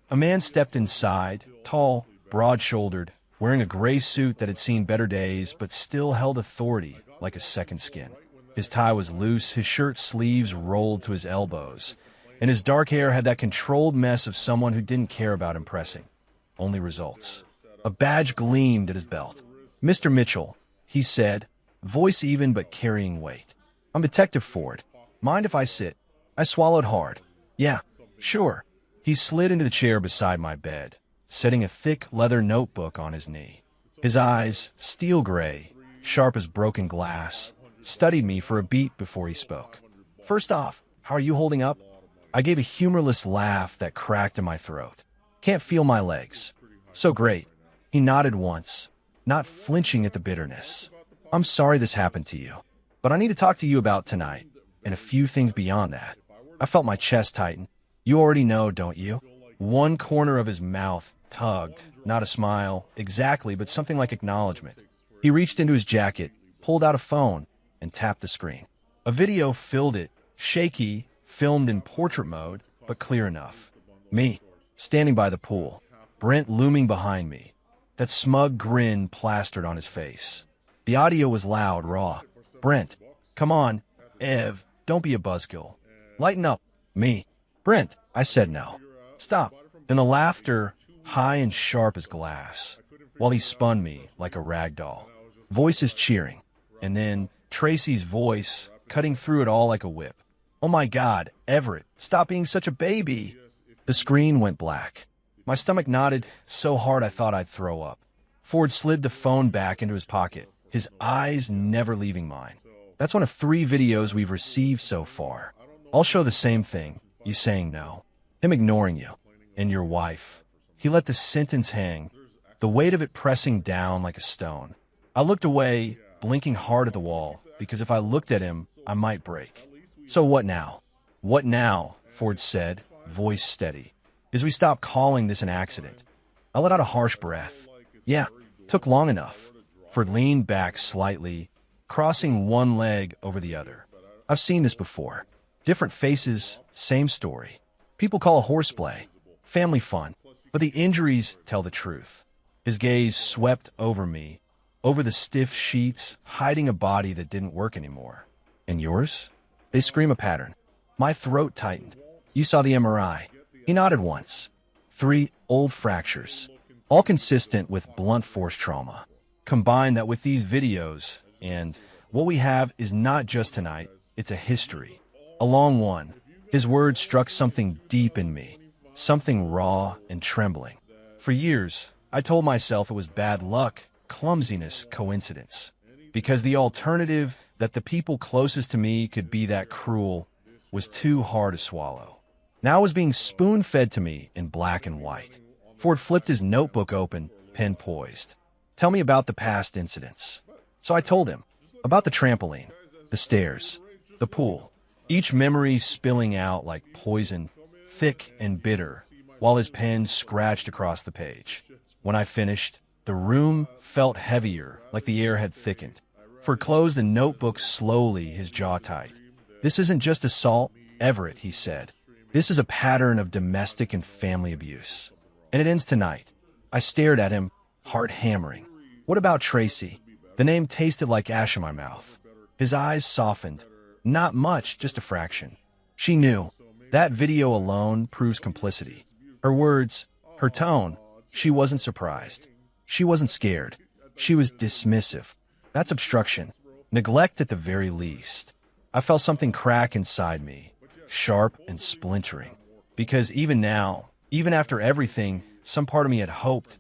A man stepped inside, tall, broad-shouldered, wearing a gray suit that had seen better days but still held authority like a second skin. His tie was loose, his shirt sleeves rolled to his elbows, and his dark hair had that controlled mess of someone who didn't care about impressing. Only results. A badge gleamed at his belt. "Mr. Mitchell," he said, voice even but carrying weight. "I'm Detective Ford. Mind if I sit?" I swallowed hard. "Yeah, sure." He slid into the chair beside my bed, setting a thick leather notebook on his knee. His eyes, steel gray, sharp as broken glass, studied me for a beat before he spoke. "First off, how are you holding up?" I gave a humorless laugh that cracked in my throat. "Can't feel my legs." "So great." He nodded once, not flinching at the bitterness. "I'm sorry this happened to you, but I need to talk to you about tonight, and a few things beyond that." I felt my chest tighten. "You already know, don't you?" One corner of his mouth tugged, not a smile, exactly, but something like acknowledgement. He reached into his jacket, pulled out a phone, and tapped the screen. A video filled it, shaky, filmed in portrait mode, but clear enough. Me, standing by the pool, Brent looming behind me, that smug grin plastered on his face. The audio was loud, raw. "Brent, come on. Ev, don't be a buzzkill. Lighten up." "Me." "Brent," I said no. "Stop." Then the laughter, high and sharp as glass, while he spun me like a rag doll. Voices cheering. And then Tracy's voice, cutting through it all like a whip. "Oh my God, Everett, stop being such a baby." The screen went black. My stomach knotted so hard I thought I'd throw up. Ford slid the phone back into his pocket, his eyes never leaving mine. "That's one of 3 videos we've received so far. I'll show the same thing, you saying no. Him ignoring you. And your wife." He let the sentence hang, the weight of it pressing down like a stone. I looked away, blinking hard at the wall, because if I looked at him, I might break. "So what now?" "What now?" Ford said, voice steady. "Is we stop calling this an accident." I let out a harsh breath. "Yeah, took long enough." Ford leaned back slightly, crossing one leg over the other. "I've seen this before. Different faces, same story. People call it horseplay, family fun, but the injuries tell the truth." His gaze swept over me, over the stiff sheets, hiding a body that didn't work anymore. "And yours?" They scream a pattern. My throat tightened. "You saw the MRI." He nodded once. 3 old fractures, all consistent with blunt force trauma. Combine that with these videos, and what we have is not just tonight, it's a history. A long one. His words struck something deep in me, something raw and trembling. For years, I told myself it was bad luck, clumsiness, coincidence. Because the alternative, that the people closest to me could be that cruel, was too hard to swallow. Now it was being spoon-fed to me in black and white. Ford flipped his notebook open, pen poised. "Tell me about the past incidents." So I told him about the trampoline, the stairs, the pool. each memory spilling out like poison, thick and bitter, while his pen scratched across the page. When I finished, the room felt heavier, like the air had thickened. Ford closed the notebook slowly, his jaw tight. "This isn't just assault, Everett," he said. "This is a pattern of domestic and family abuse. And it ends tonight." I stared at him, heart hammering. "What about Tracy?" The name tasted like ash in my mouth. His eyes softened. "Not much, just a fraction." She knew. That video alone proves complicity. Her words, her tone, she wasn't surprised. She wasn't scared. She was dismissive. That's obstruction. Neglect at the very least. I felt something crack inside me, sharp and splintering. Because even now, even after everything, some part of me had hoped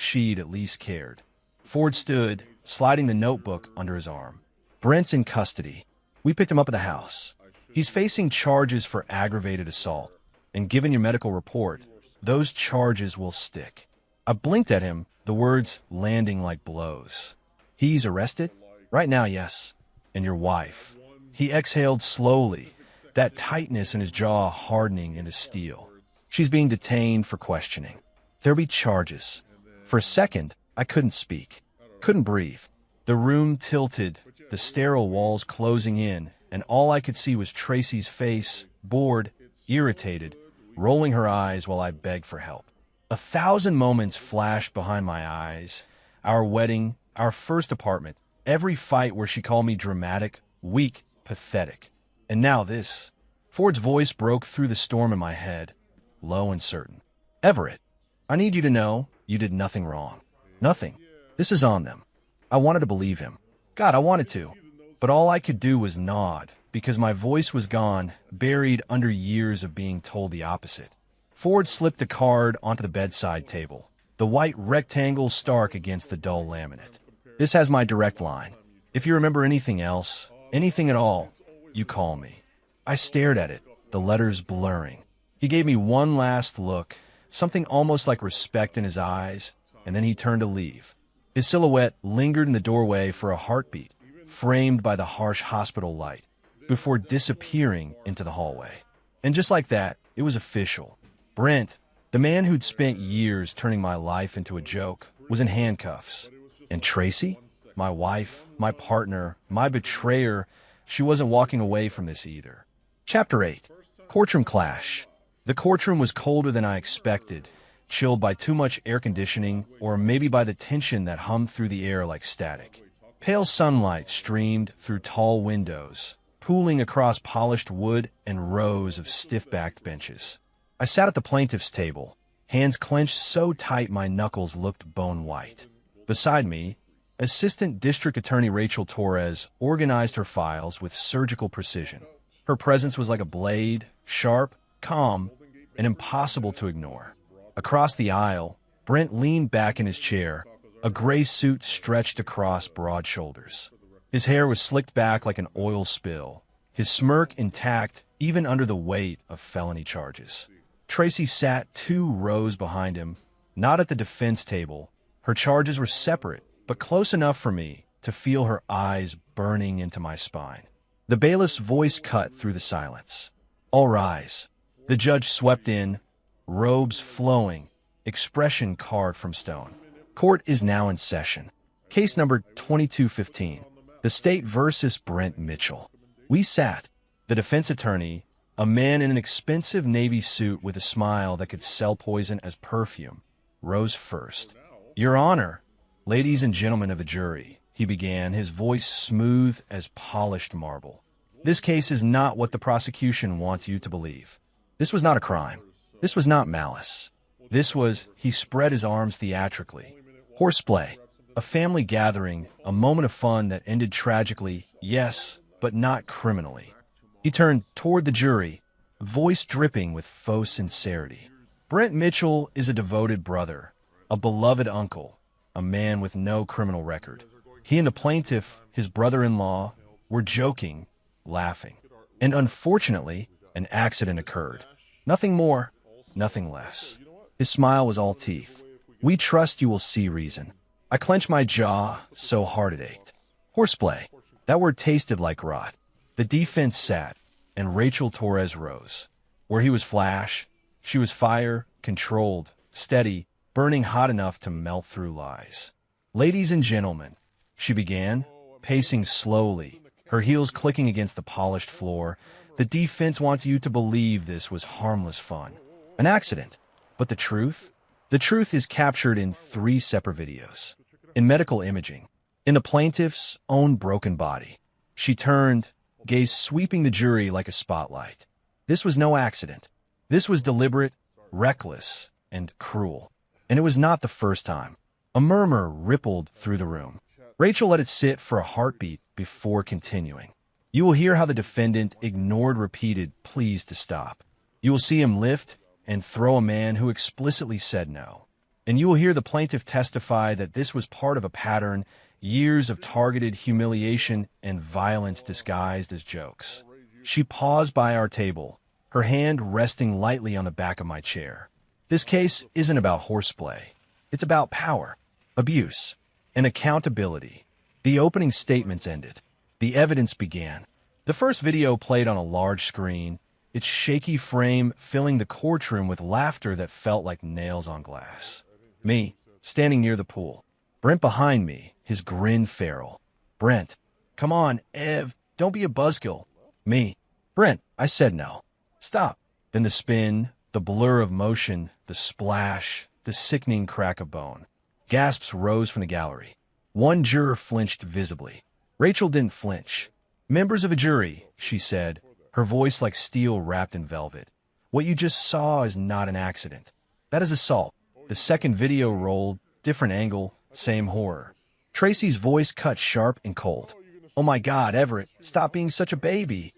she'd at least cared. Ford stood, sliding the notebook under his arm. "Brent's in custody. We picked him up at the house. He's facing charges for aggravated assault. And given your medical report, those charges will stick." I blinked at him, the words landing like blows. "He's arrested?" "Right now, yes." "And your wife?" He exhaled slowly, that tightness in his jaw hardening into steel. "She's being detained for questioning. There'll be charges." For a second, I couldn't speak, couldn't breathe. The room tilted, the sterile walls closing in, and all I could see was Tracy's face, bored, irritated, rolling her eyes while I begged for help. 1,000 moments flashed behind my eyes. Our wedding, our first apartment, every fight where she called me dramatic, weak, pathetic. And now this. Ford's voice broke through the storm in my head, low and certain. "Everett, I need you to know you did nothing wrong. Nothing. This is on them." I wanted to believe him. God, I wanted to. But all I could do was nod, because my voice was gone, buried under years of being told the opposite. Ford slipped a card onto the bedside table, the white rectangle stark against the dull laminate. "This has my direct line. If you remember anything else, anything at all, you call me." I stared at it, the letters blurring. He gave me one last look, something almost like respect in his eyes, and then he turned to leave. His silhouette lingered in the doorway for a heartbeat, framed by the harsh hospital light, before disappearing into the hallway. And just like that, it was official. Brent, the man who'd spent years turning my life into a joke, was in handcuffs. And Tracy, my wife, my partner, my betrayer, she wasn't walking away from this either. Chapter 8. Courtroom Clash. The courtroom was colder than I expected, chilled by too much air conditioning, or maybe by the tension that hummed through the air like static. Pale sunlight streamed through tall windows, pooling across polished wood and rows of stiff-backed benches. I sat at the plaintiff's table, hands clenched so tight my knuckles looked bone-white. Beside me, Assistant District Attorney Rachel Torres organized her files with surgical precision. Her presence was like a blade, sharp, calm, and impossible to ignore. Across the aisle, Brent leaned back in his chair, a gray suit stretched across broad shoulders. His hair was slicked back like an oil spill, his smirk intact even under the weight of felony charges. Tracy sat 2 rows behind him, not at the defense table. Her charges were separate, but close enough for me to feel her eyes burning into my spine. The bailiff's voice cut through the silence. "All rise." The judge swept in, robes flowing, expression carved from stone. "Court is now in session. Case number 2215, the state versus Brent Mitchell." We sat. The defense attorney, a man in an expensive navy suit with a smile that could sell poison as perfume, rose first. "Your Honor, ladies and gentlemen of the jury," he began, his voice smooth as polished marble. "This case is not what the prosecution wants you to believe. This was not a crime. This was not malice. This was," he spread his arms theatrically, "horseplay, a family gathering, a moment of fun that ended tragically, yes, but not criminally." He turned toward the jury, voice dripping with faux sincerity. "Brent Mitchell is a devoted brother, a beloved uncle, a man with no criminal record. He and the plaintiff, his brother-in-law, were joking, laughing. And unfortunately, an accident occurred. Nothing more, nothing less." His smile was all teeth. "We trust you will see reason." I clenched my jaw so hard it ached. Horseplay. That word tasted like rot. The defense sat, and Rachel Torres rose. Where he was flash, she was fire, controlled, steady, burning hot enough to melt through lies. "Ladies and gentlemen," she began, pacing slowly, her heels clicking against the polished floor, "the defense wants you to believe this was harmless fun. An accident. But the truth? The truth is captured in 3 separate videos. In medical imaging. In the plaintiff's own broken body." She turned, gaze sweeping the jury like a spotlight. "This was no accident. This was deliberate, reckless, and cruel. And it was not the first time." A murmur rippled through the room. Rachel let it sit for a heartbeat before continuing. "You will hear how the defendant ignored repeated pleas to stop. You will see him lift and throw a man who explicitly said no. And you will hear the plaintiff testify that this was part of a pattern, years of targeted humiliation and violence disguised as jokes." She paused by our table, her hand resting lightly on the back of my chair. "This case isn't about horseplay. It's about power, abuse, and accountability." The opening statements ended. The evidence began. The first video played on a large screen, its shaky frame filling the courtroom with laughter that felt like nails on glass. Me, standing near the pool. Brent behind me, his grin feral. "Brent, come on, Ev, don't be a buzzkill." Me, "Brent, I said no. Stop." Then the spin, the blur of motion, the splash, the sickening crack of bone. Gasps rose from the gallery. One juror flinched visibly. Rachel didn't flinch. "Members of a jury," she said, her voice like steel wrapped in velvet. "What you just saw is not an accident. That is assault." The second video rolled, different angle, same horror. Tracy's voice cut sharp and cold. "Oh my God, Everett, stop being such a baby."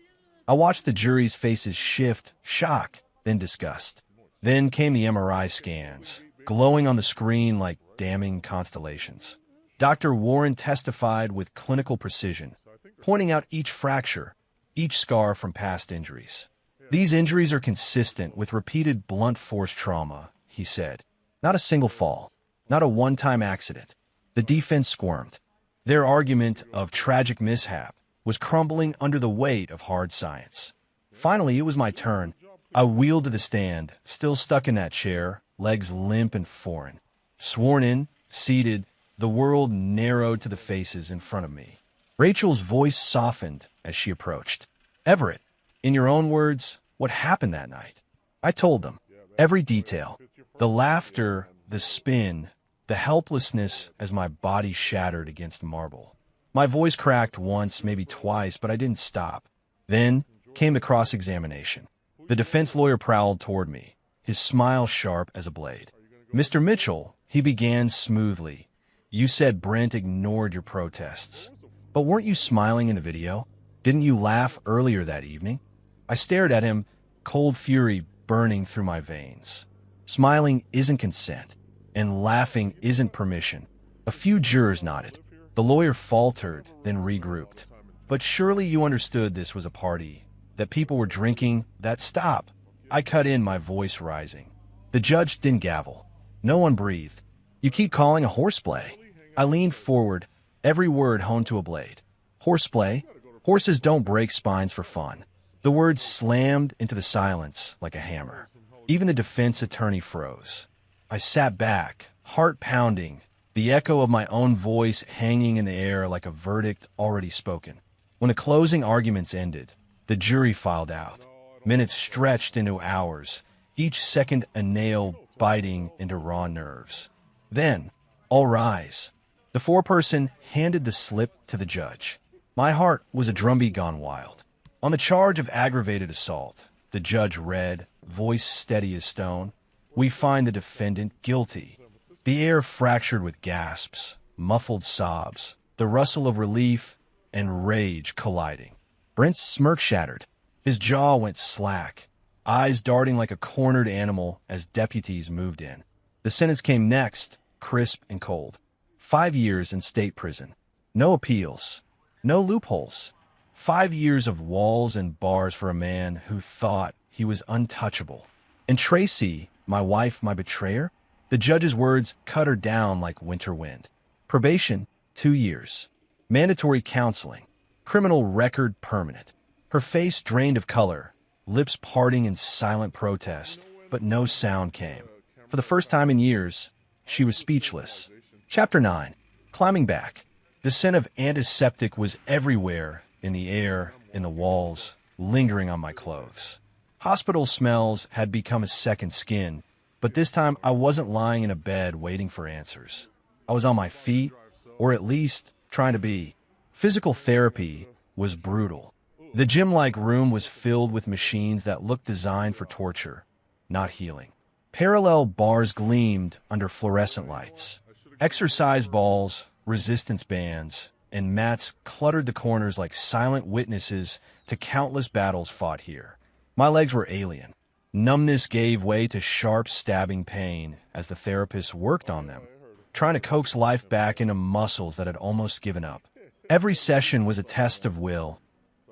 I watched the jury's faces shift, shock, then disgust. Then came the MRI scans, glowing on the screen like damning constellations. Dr. Warren testified with clinical precision, pointing out each fracture, each scar from past injuries. "These injuries are consistent with repeated blunt force trauma," he said. "Not a single fall, not a one-time accident." The defense squirmed. Their argument of tragic mishap was crumbling under the weight of hard science. Finally, it was my turn. I wheeled to the stand, still stuck in that chair, legs limp and foreign. Sworn in, seated, the world narrowed to the faces in front of me. Rachel's voice softened as she approached. "Everett, in your own words, what happened that night?" I told them. Every detail. The laughter, the spin, the helplessness as my body shattered against marble. My voice cracked once, maybe twice, but I didn't stop. Then came the cross-examination. The defense lawyer prowled toward me, his smile sharp as a blade. "Mr. Mitchell," he began smoothly, "you said Brent ignored your protests. But weren't you smiling in the video? Didn't you laugh earlier that evening?" I stared at him, cold fury burning through my veins. Smiling isn't consent, and laughing isn't permission. A few jurors nodded. The lawyer faltered, then regrouped. "But surely you understood this was a party, that people were drinking, that stop." I cut in, my voice rising. The judge didn't gavel. No one breathed. "You keep calling a horseplay." I leaned forward, every word honed to a blade. "Horseplay? Horses don't break spines for fun." The words slammed into the silence like a hammer. Even the defense attorney froze. I sat back, heart pounding, the echo of my own voice hanging in the air like a verdict already spoken. When the closing arguments ended, the jury filed out. Minutes stretched into hours, each second a nail biting into raw nerves. Then, "All rise." The foreperson handed the slip to the judge. My heart was a drumbeat gone wild. On the charge of aggravated assault, the judge read, voice steady as stone, "We find the defendant guilty." The air fractured with gasps, muffled sobs, the rustle of relief and rage colliding. Brent's smirk shattered. His jaw went slack, eyes darting like a cornered animal as deputies moved in. The sentence came next, crisp and cold. 5 years in state prison. No appeals. No loopholes. 5 years of walls and bars for a man who thought he was untouchable. And Tracy, my wife, my betrayer? The judge's words cut her down like winter wind. Probation, 2 years. Mandatory counseling. Criminal record permanent. Her face drained of color, lips parting in silent protest, but no sound came. For the first time in years, she was speechless. Chapter 9. Climbing back. The scent of antiseptic was everywhere, in the air, in the walls, lingering on my clothes. Hospital smells had become a second skin, but this time I wasn't lying in a bed waiting for answers. I was on my feet, or at least trying to be. Physical therapy was brutal. The gym-like room was filled with machines that looked designed for torture, not healing. Parallel bars gleamed under fluorescent lights. Exercise balls, resistance bands, and mats cluttered the corners like silent witnesses to countless battles fought here. My legs were alien. Numbness gave way to sharp, stabbing pain as the therapist worked on them, trying to coax life back into muscles that had almost given up. Every session was a test of will,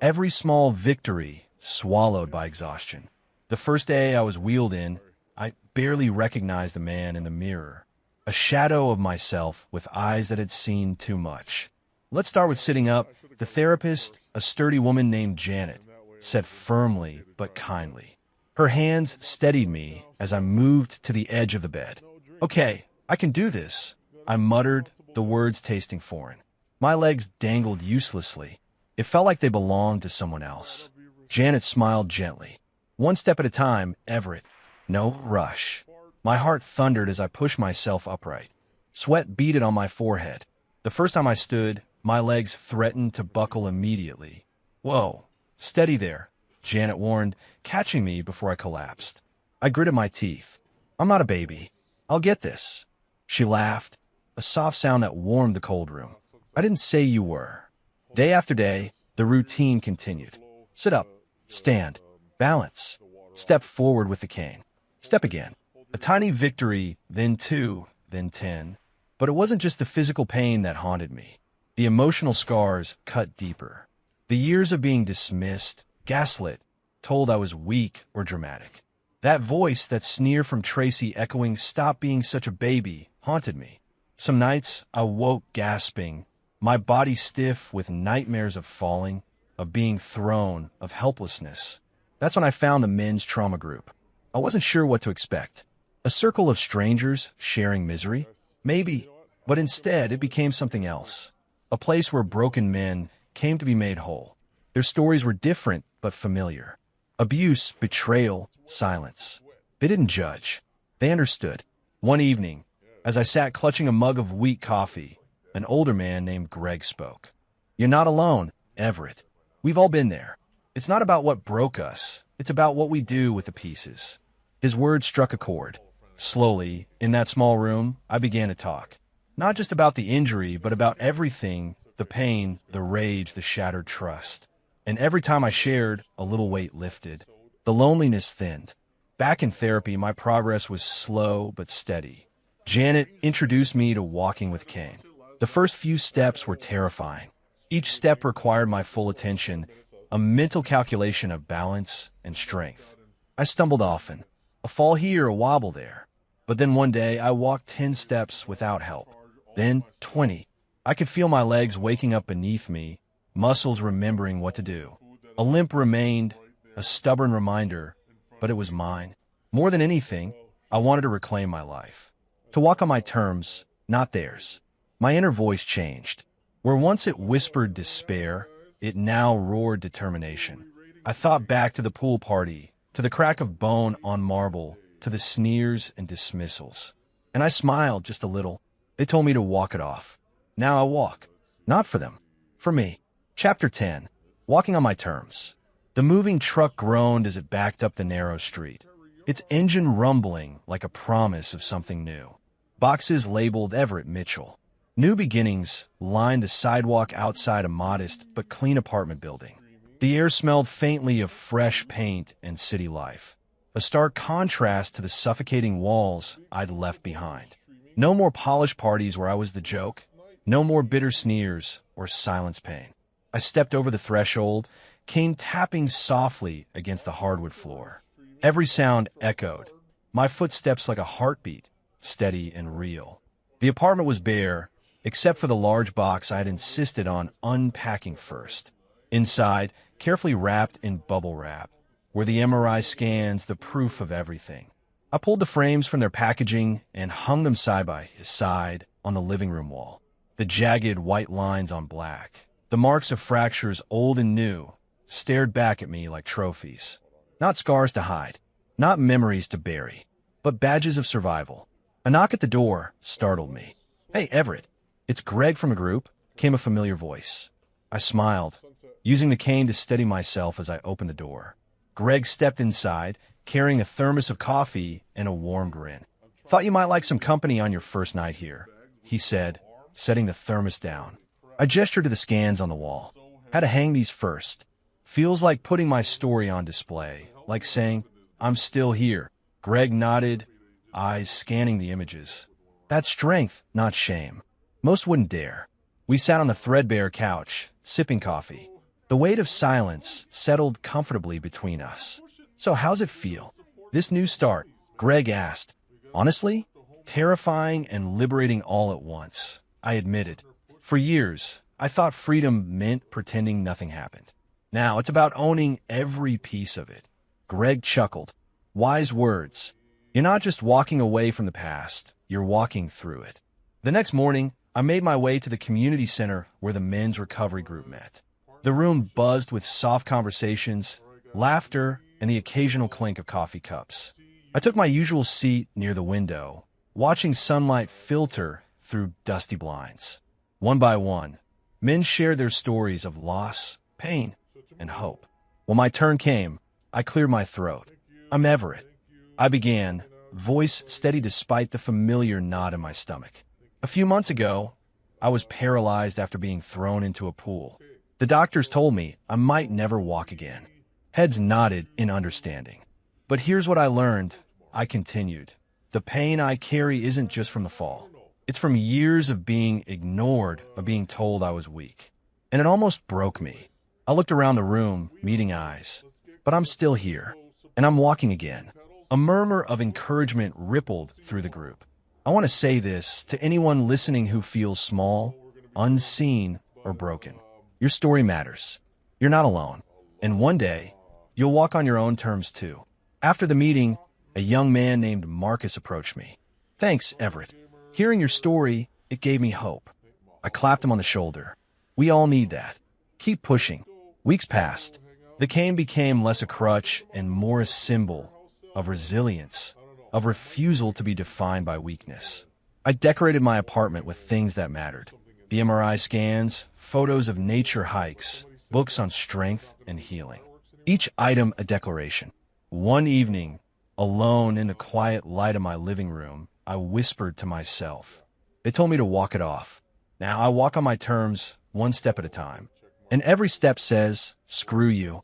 every small victory swallowed by exhaustion. The first day I was wheeled in, I barely recognized the man in the mirror, a shadow of myself with eyes that had seen too much. Let's start with sitting up. The therapist, a sturdy woman named Janet, said firmly but kindly. Her hands steadied me as I moved to the edge of the bed. "Okay, I can do this," I muttered, the words tasting foreign. My legs dangled uselessly. It felt like they belonged to someone else. Janet smiled gently. "One step at a time, Everett. No rush." My heart thundered as I pushed myself upright. Sweat beaded on my forehead. The first time I stood, my legs threatened to buckle immediately. "Whoa, steady there," Janet warned, catching me before I collapsed. I gritted my teeth. "I'm not a baby. I'll get this." She laughed, a soft sound that warmed the cold room. "I didn't say you were." Day after day, the routine continued. Sit up, stand, balance, step forward with the cane, step again. A tiny victory, then 2, then 10. But it wasn't just the physical pain that haunted me. The emotional scars cut deeper. The years of being dismissed, gaslit, told I was weak or dramatic. That voice, that sneer from Tracy echoing, "Stop being such a baby," haunted me. Some nights I woke gasping, my body stiff with nightmares of falling, of being thrown, of helplessness. That's when I found the men's trauma group. I wasn't sure what to expect. A circle of strangers sharing misery? Maybe. But instead, it became something else. A place where broken men came to be made whole. Their stories were different but familiar. Abuse, betrayal, silence. They didn't judge. They understood. One evening, as I sat clutching a mug of weak coffee, an older man named Greg spoke. "You're not alone, Everett. We've all been there. It's not about what broke us. It's about what we do with the pieces." His words struck a chord. Slowly, in that small room, I began to talk. Not just about the injury, but about everything, the pain, the rage, the shattered trust. And every time I shared, a little weight lifted. The loneliness thinned. Back in therapy, my progress was slow but steady. Janet introduced me to walking with cane. The first few steps were terrifying. Each step required my full attention, a mental calculation of balance and strength. I stumbled often, a fall here, a wobble there. But then one day, I walked 10 steps without help. Then 20. I could feel my legs waking up beneath me, muscles remembering what to do. A limp remained, a stubborn reminder, but it was mine. More than anything, I wanted to reclaim my life. To walk on my terms, not theirs. My inner voice changed. Where once it whispered despair, it now roared determination. I thought back to the pool party, to the crack of bone on marble, to the sneers and dismissals. And I smiled just a little. They told me to walk it off. Now I walk. Not for them. For me. Chapter 10. Walking on my terms. The moving truck groaned as it backed up the narrow street, its engine rumbling like a promise of something new. Boxes labeled Everett Mitchell. New beginnings lined the sidewalk outside a modest but clean apartment building. The air smelled faintly of fresh paint and city life, a stark contrast to the suffocating walls I'd left behind. No more polished parties where I was the joke, no more bitter sneers or silence pain. I stepped over the threshold, cane tapping softly against the hardwood floor. Every sound echoed, my footsteps like a heartbeat, steady and real. The apartment was bare, except for the large box I had insisted on unpacking first. Inside, carefully wrapped in bubble wrap, were the MRI scans, the proof of everything. I pulled the frames from their packaging and hung them side by side on the living room wall. The jagged white lines on black, the marks of fractures old and new, stared back at me like trophies. Not scars to hide, not memories to bury, but badges of survival. A knock at the door startled me. "Hey, Everett, it's Greg from a group," came a familiar voice. I smiled, using the cane to steady myself as I opened the door. Greg stepped inside, carrying a thermos of coffee and a warm grin. "Thought you might like some company on your first night here," he said, setting the thermos down. I gestured to the scans on the wall. "Had to hang these first. Feels like putting my story on display, like saying, 'I'm still here.'" Greg nodded, eyes scanning the images. "That's strength, not shame. Most wouldn't dare." We sat on the threadbare couch, sipping coffee. The weight of silence settled comfortably between us. "So how's it feel? This new start?" Greg asked. "Honestly, terrifying and liberating all at once," I admitted. For years, I thought freedom meant pretending nothing happened. Now it's about owning every piece of it. Greg chuckled. "Wise words. You're not just walking away from the past, you're walking through it." The next morning, I made my way to the community center where the men's recovery group met. The room buzzed with soft conversations, laughter, and the occasional clink of coffee cups. I took my usual seat near the window, watching sunlight filter through dusty blinds. One by one, men shared their stories of loss, pain, and hope. When my turn came, I cleared my throat. "I'm Everett," I began, voice steady despite the familiar knot in my stomach. "A few months ago, I was paralyzed after being thrown into a pool. The doctors told me I might never walk again." Heads nodded in understanding. "But here's what I learned," I continued. "The pain I carry isn't just from the fall. It's from years of being ignored, of being told I was weak. And it almost broke me." I looked around the room, meeting eyes. "But I'm still here, and I'm walking again." A murmur of encouragement rippled through the group. I want to say this to anyone listening who feels small, unseen, or broken. Your story matters. You're not alone. And one day, you'll walk on your own terms too. After the meeting, a young man named Marcus approached me. "Thanks, Everett. Hearing your story, it gave me hope." I clapped him on the shoulder. "We all need that. Keep pushing." Weeks passed. The cane became less a crutch and more a symbol of resilience, of refusal to be defined by weakness. I decorated my apartment with things that mattered. The MRI scans, photos of nature hikes, books on strength and healing. Each item a declaration. One evening, alone in the quiet light of my living room, I whispered to myself. They told me to walk it off. Now I walk on my terms, one step at a time. And every step says, "Screw you.